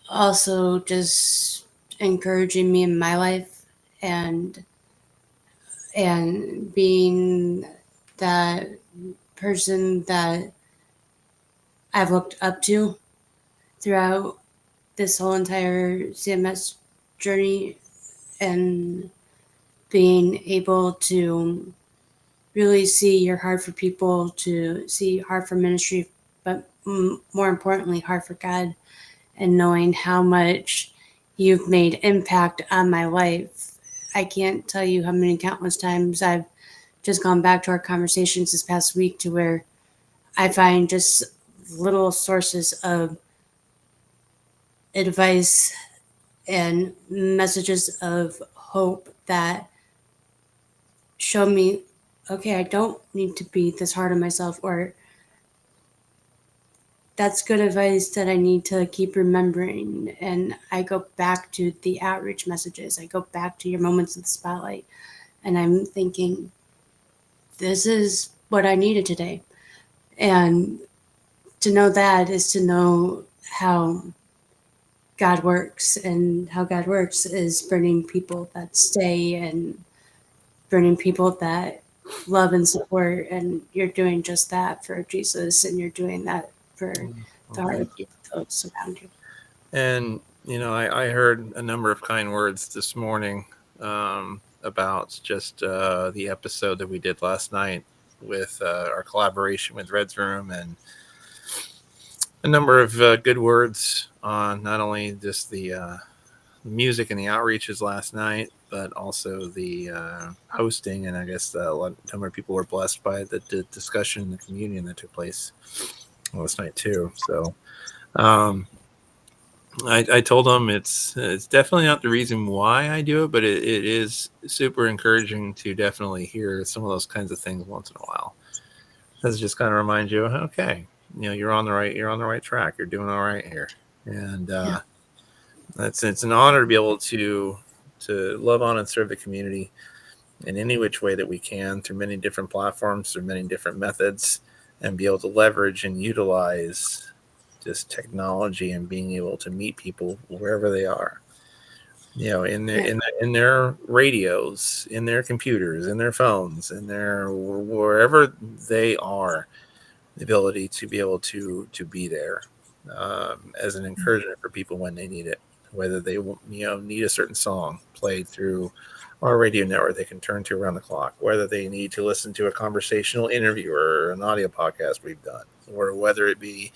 also just encouraging me in my life and being that person that I've looked up to throughout this whole entire CMS journey, and being able to really see your heart for people, to see heart for ministry, but more importantly, heart for God, and knowing how much you've made impact on my life. I can't tell you how many countless times I've just gone back to our conversations this past week to where I find just little sources of advice and messages of hope that show me, okay, I don't need to be this hard on myself, or that's good advice that I need to keep remembering. And I go back to the outreach messages. I go back to your moments in the spotlight. And I'm thinking, this is what I needed today. And to know that is to know how God works. And how God works is bringing people that stay and bringing people that love and support. And you're doing just that for Jesus. And you're doing that for the heart of those around you. And, I heard a number of kind words this morning about just the episode that we did last night with our collaboration with Red's Room, and a number of good words on not only just the music and the outreaches last night, but also the hosting. And I guess a number of people were blessed by the discussion and the communion that took place last night too. So I told them it's definitely not the reason why I do it, but it is super encouraging to definitely hear some of those kinds of things once in a while. Because it just kind of reminds you, okay, you're on the right track. You're doing all right here. And it's an honor to be able to love on and serve the community in any which way that we can, through many different platforms, through many different methods, and be able to leverage and utilize just technology and being able to meet people wherever they are, in their radios, in their computers, in their phones, in their wherever they are, the ability to be able to be there as an encouragement for people when they need it, whether they need a certain song played through our radio network they can turn to around the clock, whether they need to listen to a conversational interview or an audio podcast we've done, or whether it be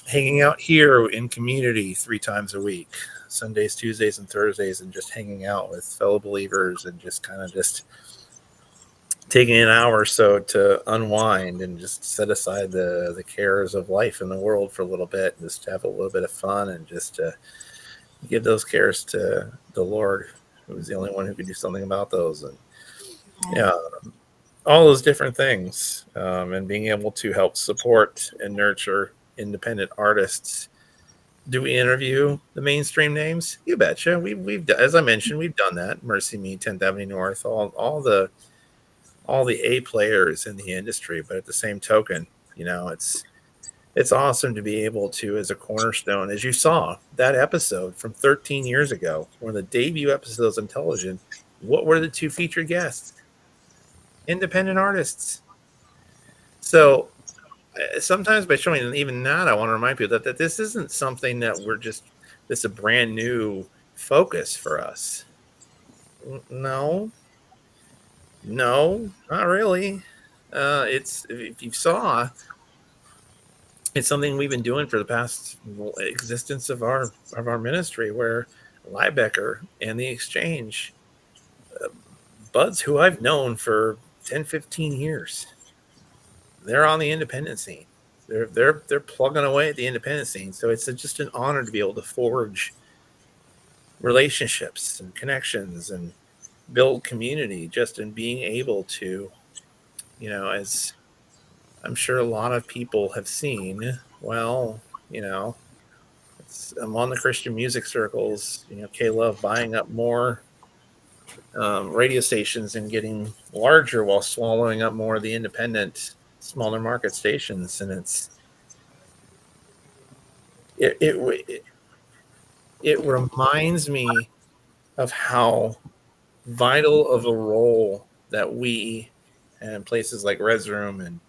hanging out here in community 3 times a week, Sundays, Tuesdays, and Thursdays, and just hanging out with fellow believers and just kind of just taking an hour or so to unwind and just set aside the cares of life in the world for a little bit, and just have a little bit of fun and just give those cares to the Lord, who is the only one who can do something about those. And all those different things, and being able to help support and nurture independent artists. Do we interview the mainstream names? You betcha. We've done, as I mentioned, we've done that. Mercy Me, 10th Avenue North, all the A players in the industry. But at the same token, it's awesome to be able to, as a cornerstone, as you saw that episode from 13 years ago, one of the debut episodes on television. What were the 2 featured guests? Independent artists. So sometimes by showing even that, I want to remind people that this isn't something that this is a brand new focus for us. No, not really. It's, if you saw, it's something we've been doing for the past existence of our ministry, where Liebecker and the Exchange, buds who I've known for 10, 15 years, they're on the independent scene. They're plugging away at the independent scene. So it's just an honor to be able to forge relationships and connections and build community, just in being able to, as I'm sure a lot of people have seen, well, among the Christian music circles, K-Love buying up more radio stations and getting larger while swallowing up more of the independent, smaller market stations. And it reminds me of how vital of a role that we and places like Red's Room and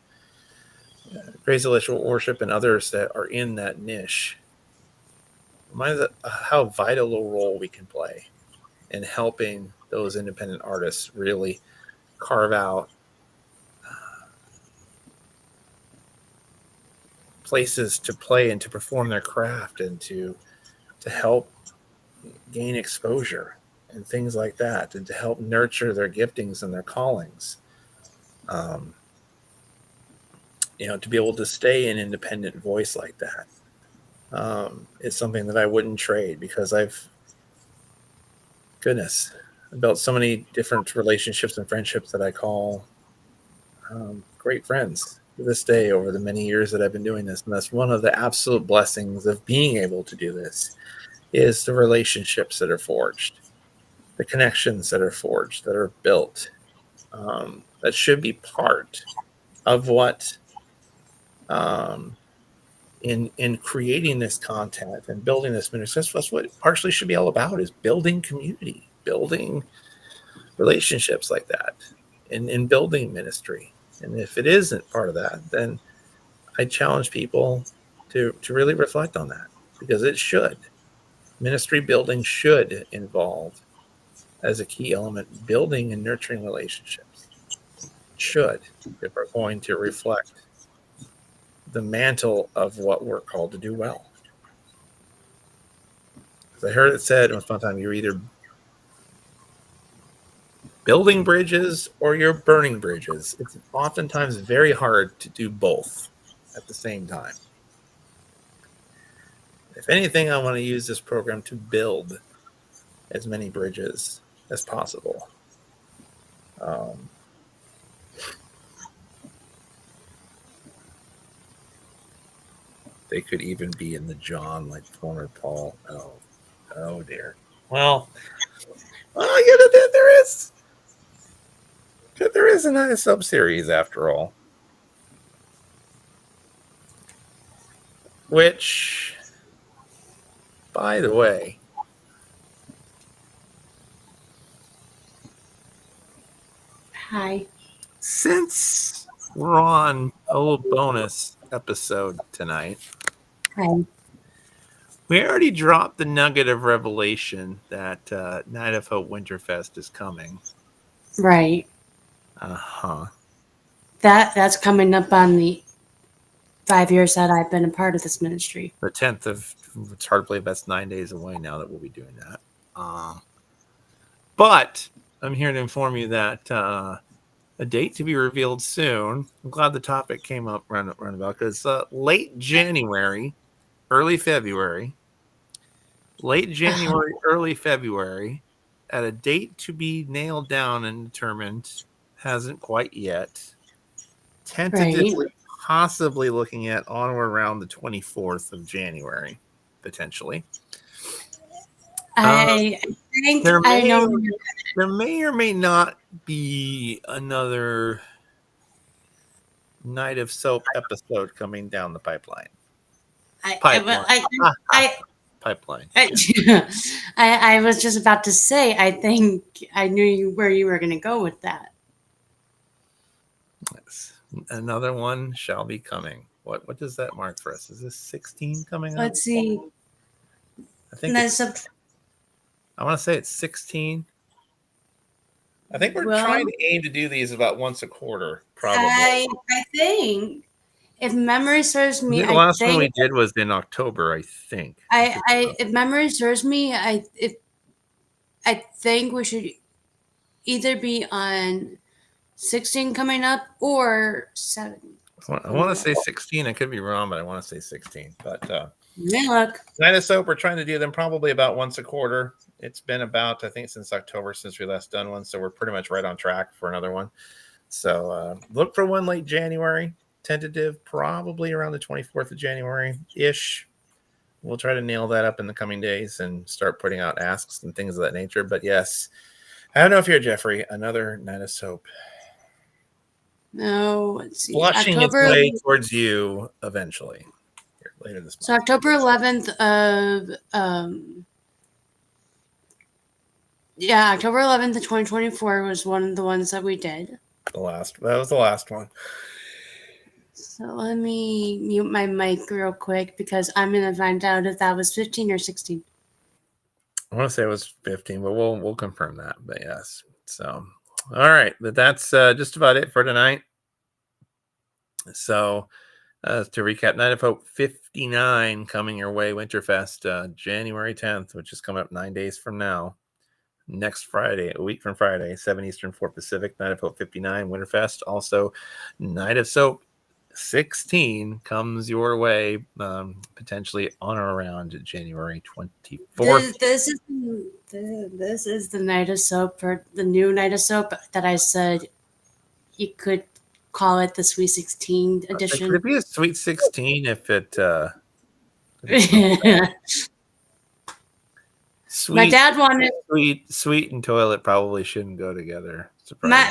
Praise Celestial Worship and others that are in that niche, reminds us how vital a role we can play in helping those independent artists really carve out places to play and to perform their craft and to help gain exposure and things like that, and to help nurture their giftings and their callings. To be able to stay an independent voice like that is something that I wouldn't trade, because I've built so many different relationships and friendships that I call great friends to this day over the many years that I've been doing this. And that's one of the absolute blessings of being able to do this, is the relationships that are forged, the connections that are forged, that are built, that should be part of what in creating this content and building this ministry. That's what it partially should be all about, is building community, building relationships like that, and building ministry. And if it isn't part of that, then I challenge people to really reflect on that, because it should. Ministry building should involve, as a key element, building and nurturing relationships. It should, if we're going to reflect the mantle of what we're called to do well. As I heard it said once upon a time, you're either building bridges or you're burning bridges. It's oftentimes very hard to do both at the same time. If anything, I want to use this program to build as many bridges as possible. They could even be in the John, like former Paul. Oh dear. Well, there is a sub-series after all, which, by the way, Hi. Since we're on a little bonus episode tonight, Hi. we already dropped the nugget of revelation that Night of Hope Winterfest is coming. Right. That's coming up on the 5 years that I've been a part of this ministry. The 10th of, it's hard to believe that's 9 days away now that we'll be doing that. But I'm here to inform you that a date to be revealed soon. I'm glad the topic came up roundabout, because late January, early February, early February, at a date to be nailed down and determined, hasn't quite yet. Tentatively, possibly looking at on or around the 24th of January, potentially. I think there I know. may or may not be another Night of Soap episode coming down the pipeline. Pipeline. I was just about to say, I think I knew where you were going to go with that. Yes. Another one shall be coming. What does that mark for us? Is this 16 coming up? Let's see. I think I want to say it's 16. I think we're trying to aim to do these about once a quarter, probably. I think if memory serves me, The I last one we think did was in October, I think. if memory serves me, I think we should either be on 16 coming up or 7. I want to say 16. I could be wrong, but I want to say 16. But Yeah, look. Night of Soap, we're trying to do them probably about once a quarter. It's been about, I think, since October since we last done one. So we're pretty much right on track for another one. So look for one late January, tentative, probably around the 24th of January-ish. We'll try to nail that up in the coming days and start putting out asks and things of that nature. But yes, I don't know if you're Jeffrey, another Night of Soap. No, let's see. Flushing its October, way towards you eventually. Here, later this month. so October 11th of October 11th of 2024 was one of the ones that we did. That was the last one. So let me mute my mic real quick because I'm gonna find out if that was 15 or 16. I want to say it was 15, but we'll confirm that. But yes. So all right, but that's just about it for tonight. So to recap, Night of Hope 59 coming your way, Winterfest, January 10th, which is coming up 9 days from now. Next Friday, a week from Friday, 7 Eastern, 4 Pacific, Night of Hope 59, Winterfest. Also, Night of Soap 16 comes your way, potentially on or around January 24th. This is the Night of Soap, or the new Night of Soap that I said you could call it the Sweet 16 edition. Could it be a Sweet 16 if it sweet, My dad wanted sweet and toilet probably shouldn't go together. Surprise.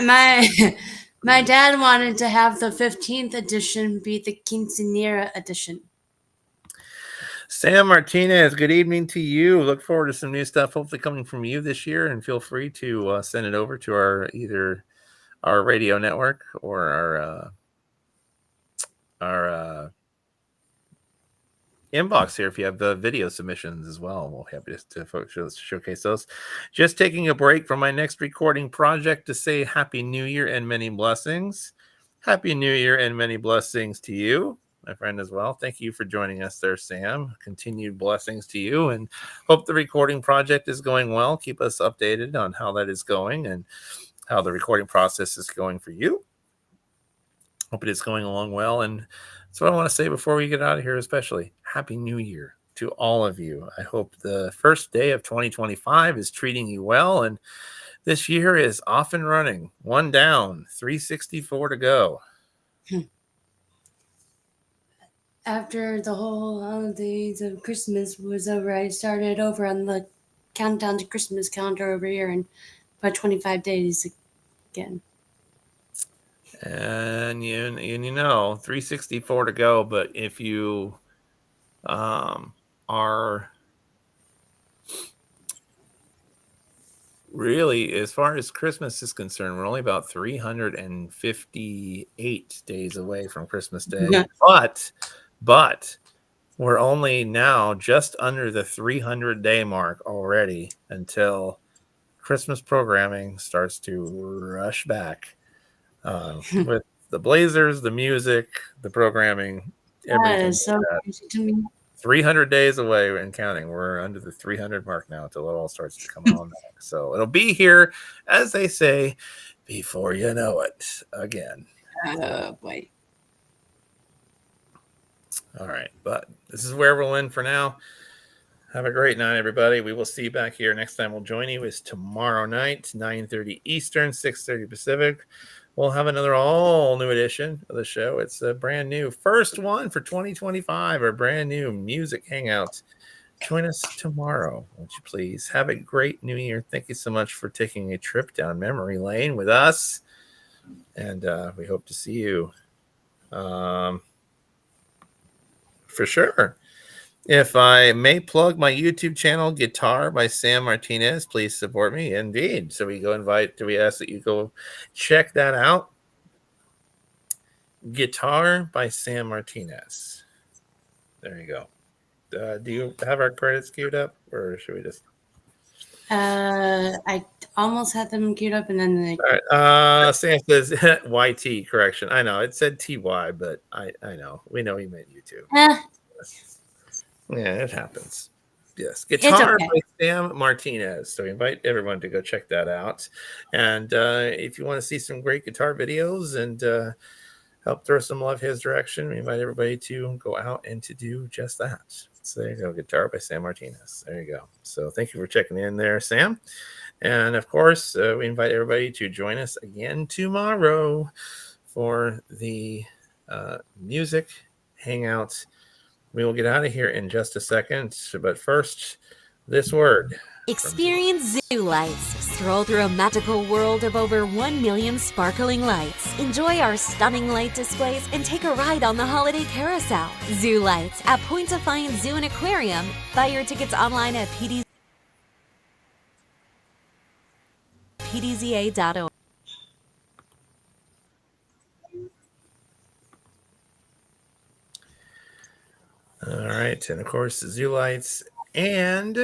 my dad wanted to have the 15th edition be the Quinceañera edition. Sam Martinez, good evening to you. Look forward to some new stuff hopefully coming from you this year, and feel free to send it over to either our radio network or our inbox here if you have the video submissions as well. We'll be happy to showcase those. Just taking a break from my next recording project to say Happy New Year and many blessings. Happy New Year and many blessings to you, my friend, as well. Thank you for joining us there, Sam. Continued blessings to you, and hope the recording project is going well. Keep us updated on how that is going and how the recording process is going for you. Hope it is going along well. And that's what I want to say before we get out of here, especially Happy New Year to all of you. I hope the first day of 2025 is treating you well, and this year is off and running. 1 down, 364 to go. After the whole holidays of Christmas was over, I started over on the countdown to Christmas calendar over here, and about 25 days again. And you know, 364 to go. But if you are really, as far as Christmas is concerned, we're only about 358 days away from Christmas Day. Yeah. But we're only now just under the 300-day mark already until Christmas programming starts to rush back. With the Blazers, the music, the programming, everything. That is so crazy to me. 300 days away and counting. We're under the 300 mark now until it all starts to come on back. So it'll be here, as they say, before you know it again. Oh, boy. All right. But this is where we'll end for now. Have a great night, everybody. We will see you back here. Next time we'll join you is tomorrow night, 9:30 Eastern, 6:30 Pacific. We'll have another all-new edition of the show. It's a brand new first one for 2025, our brand new music hangout. Join us tomorrow, won't you please? Have a great new year. Thank you so much for taking a trip down memory lane with us. And we hope to see you for sure. If I may plug my YouTube channel, Guitar by Sam Martinez, please support me. Indeed. So we ask that you go check that out. Guitar by Sam Martinez. There you go. Do you have our credits queued up, or should we just? I almost had them queued up, and then they. All right. Sam says YT correction. I know it said TY, but I know we know he meant YouTube. Yeah, it happens. Yes, guitar okay. by Sam Martinez. So we invite everyone to go check that out. And if you want to see some great guitar videos and help throw some love his direction, we invite everybody to go out and to do just that. So there you go, guitar by Sam Martinez. There you go. So thank you for checking in there, Sam. And of course, we invite everybody to join us again tomorrow for the music hangout. We will get out of here in just a second, but first, this word. Experience Zoo Lights. Stroll through a magical world of over 1 million sparkling lights. Enjoy our stunning light displays and take a ride on the holiday carousel. Zoo Lights at Point Defiance Zoo and Aquarium. Buy your tickets online at pdza.org. All right, and of course, Zoo Lights and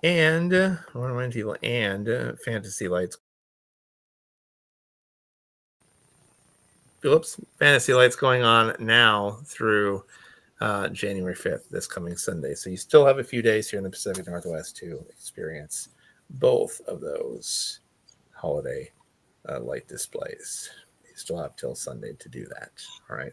what am I people and Fantasy Lights. Phillips Fantasy Lights going on now through January 5th, this coming Sunday. So you still have a few days here in the Pacific Northwest to experience both of those holiday light displays. You still have till Sunday to do that. All right.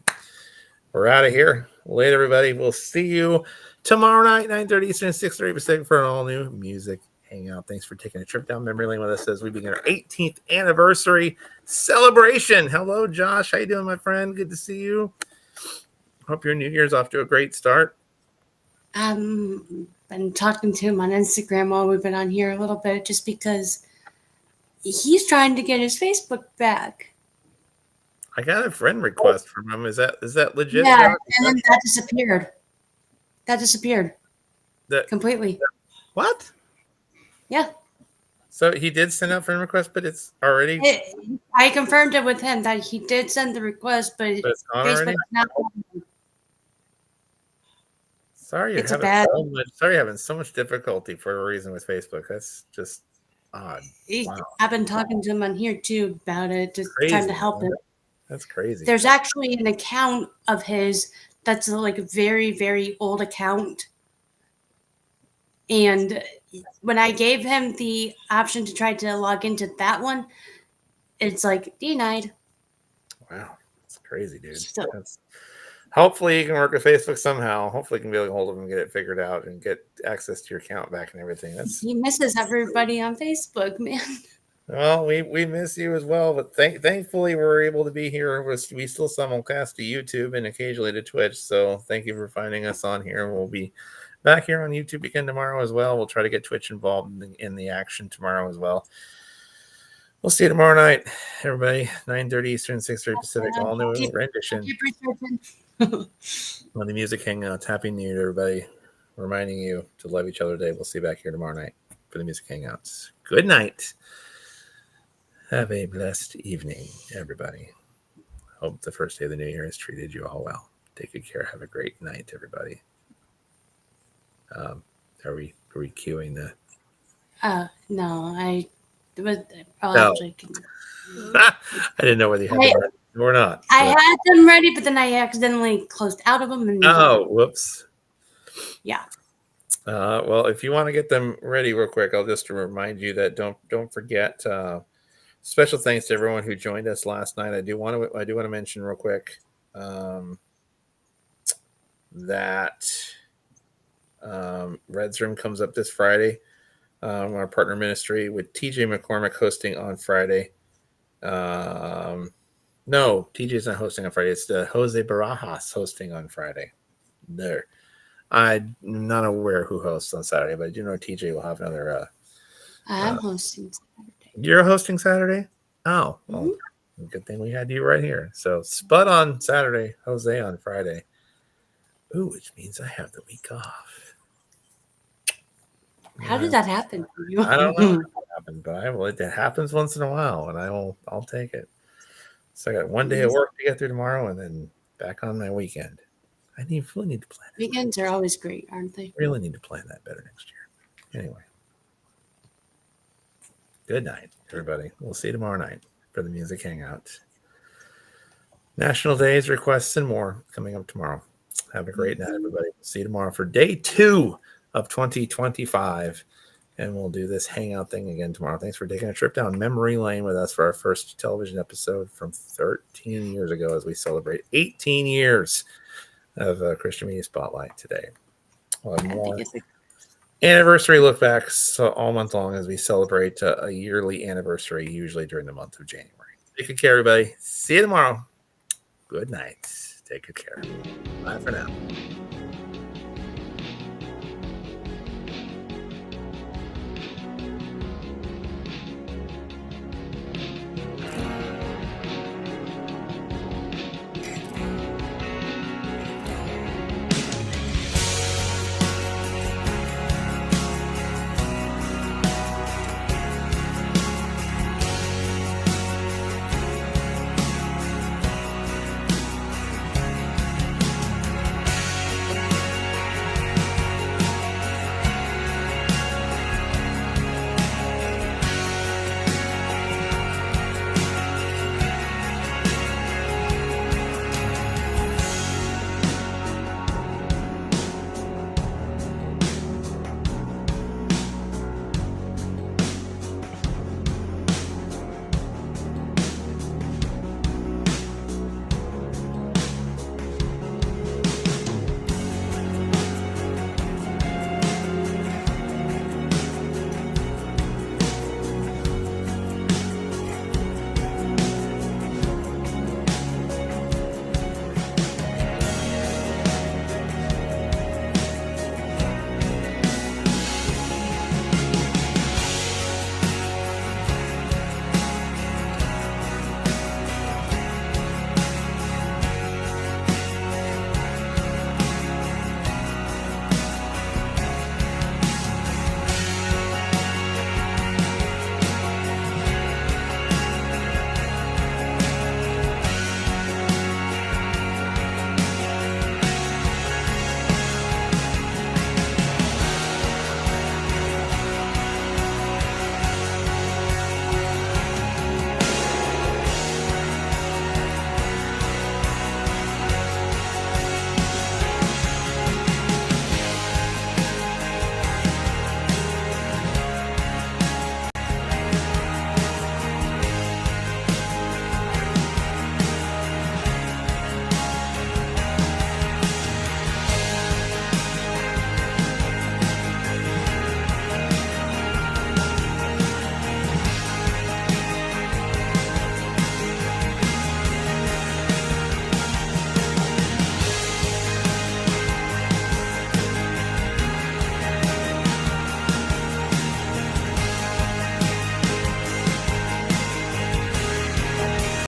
We're out of here. Later, everybody. We'll see you tomorrow night, 9:30 Eastern, 6:30 Pacific for an all-new music hangout. Thanks for taking a trip down memory lane with us as we begin our 18th anniversary celebration. Hello, Josh. How you doing, my friend? Good to see you. Hope your New Year's off to a great start. Been talking to him on Instagram while we've been on here a little bit, just because he's trying to get his Facebook back. I got a friend request from him. Is that legit? Yeah, Josh? and then that disappeared. That disappeared completely. What? Yeah. So he did send out friend request, but it's already. I confirmed it with him that he did send the request, but it's gone Facebook already? is not. Sorry, you're It's a having bad- so much. Sorry, you're having so much difficulty for a reason with Facebook. That's just odd. Wow. I've been talking to him on here too about it, just Crazy, trying to help man. him. That's crazy. There's actually an account of his that's like a very, very old account. And when I gave him the option to try to log into that one, it's like denied. Wow, that's crazy, dude. So- Hopefully you can work with Facebook somehow. Hopefully you can be able to get hold of them, get it figured out, and get access to your account back and everything. That's He misses everybody on Facebook, man. well, we miss you as well, but thankfully we're able to be here. We still simulcast to YouTube and occasionally to Twitch. So thank you for finding us on here. We'll be back here on YouTube again tomorrow as well. We'll try to get Twitch involved in the action tomorrow as well. We'll see you tomorrow night, everybody. 9:30 Eastern, 6:30 Pacific. All new rendition Keep researching. on the music hangouts. Happy New Year, everybody. Reminding you to love each other today. We'll see you back here tomorrow night for the music hangouts. Good night. Have a blessed evening, everybody. Hope the first day of the new year has treated you all well. Take good care. Have a great night, everybody. Are we queuing the? No, I was. No. Actually, I didn't know whether you had them ready or not. I but- had them ready, but then I accidentally closed out of them. And Oh, whoops. yeah. Well, if you want to get them ready real quick, I'll just remind you that don't forget. Special thanks to everyone who joined us last night. I do want to mention real quick that Red's Room comes up this Friday. Our partner ministry with TJ McCormick hosting on Friday. No, TJ's not hosting on Friday. It's Jose Barajas hosting on Friday. There. I'm not aware who hosts on Saturday, but I do know TJ will have another. I'm hosting. You're hosting Saturday? Oh, well, good thing we had you right here. So Spud on Saturday, Jose on Friday. Ooh, which means I have the week off. How did that happen for you? I don't know how it happened, but it happens once in a while, and I'll take it. So I got one day of work to get through tomorrow, and then back on my weekend. I really need to plan. Weekends are always great, aren't they? Really need to plan that better next year. Anyway, Good night, everybody. We'll see you tomorrow night for the Music Hangout. National Days, requests, and more coming up tomorrow. Have a great night, everybody. See you tomorrow for day 2 of 2025. And we'll do this hangout thing again tomorrow. Thanks for taking a trip down memory lane with us for our first television episode from 13 years ago as we celebrate 18 years of Christian Media Spotlight today. We'll have more anniversary look backs all month long as we celebrate a yearly anniversary, usually during the month of January. Take good care, everybody. See you tomorrow. Good night. Take good care. Bye for now.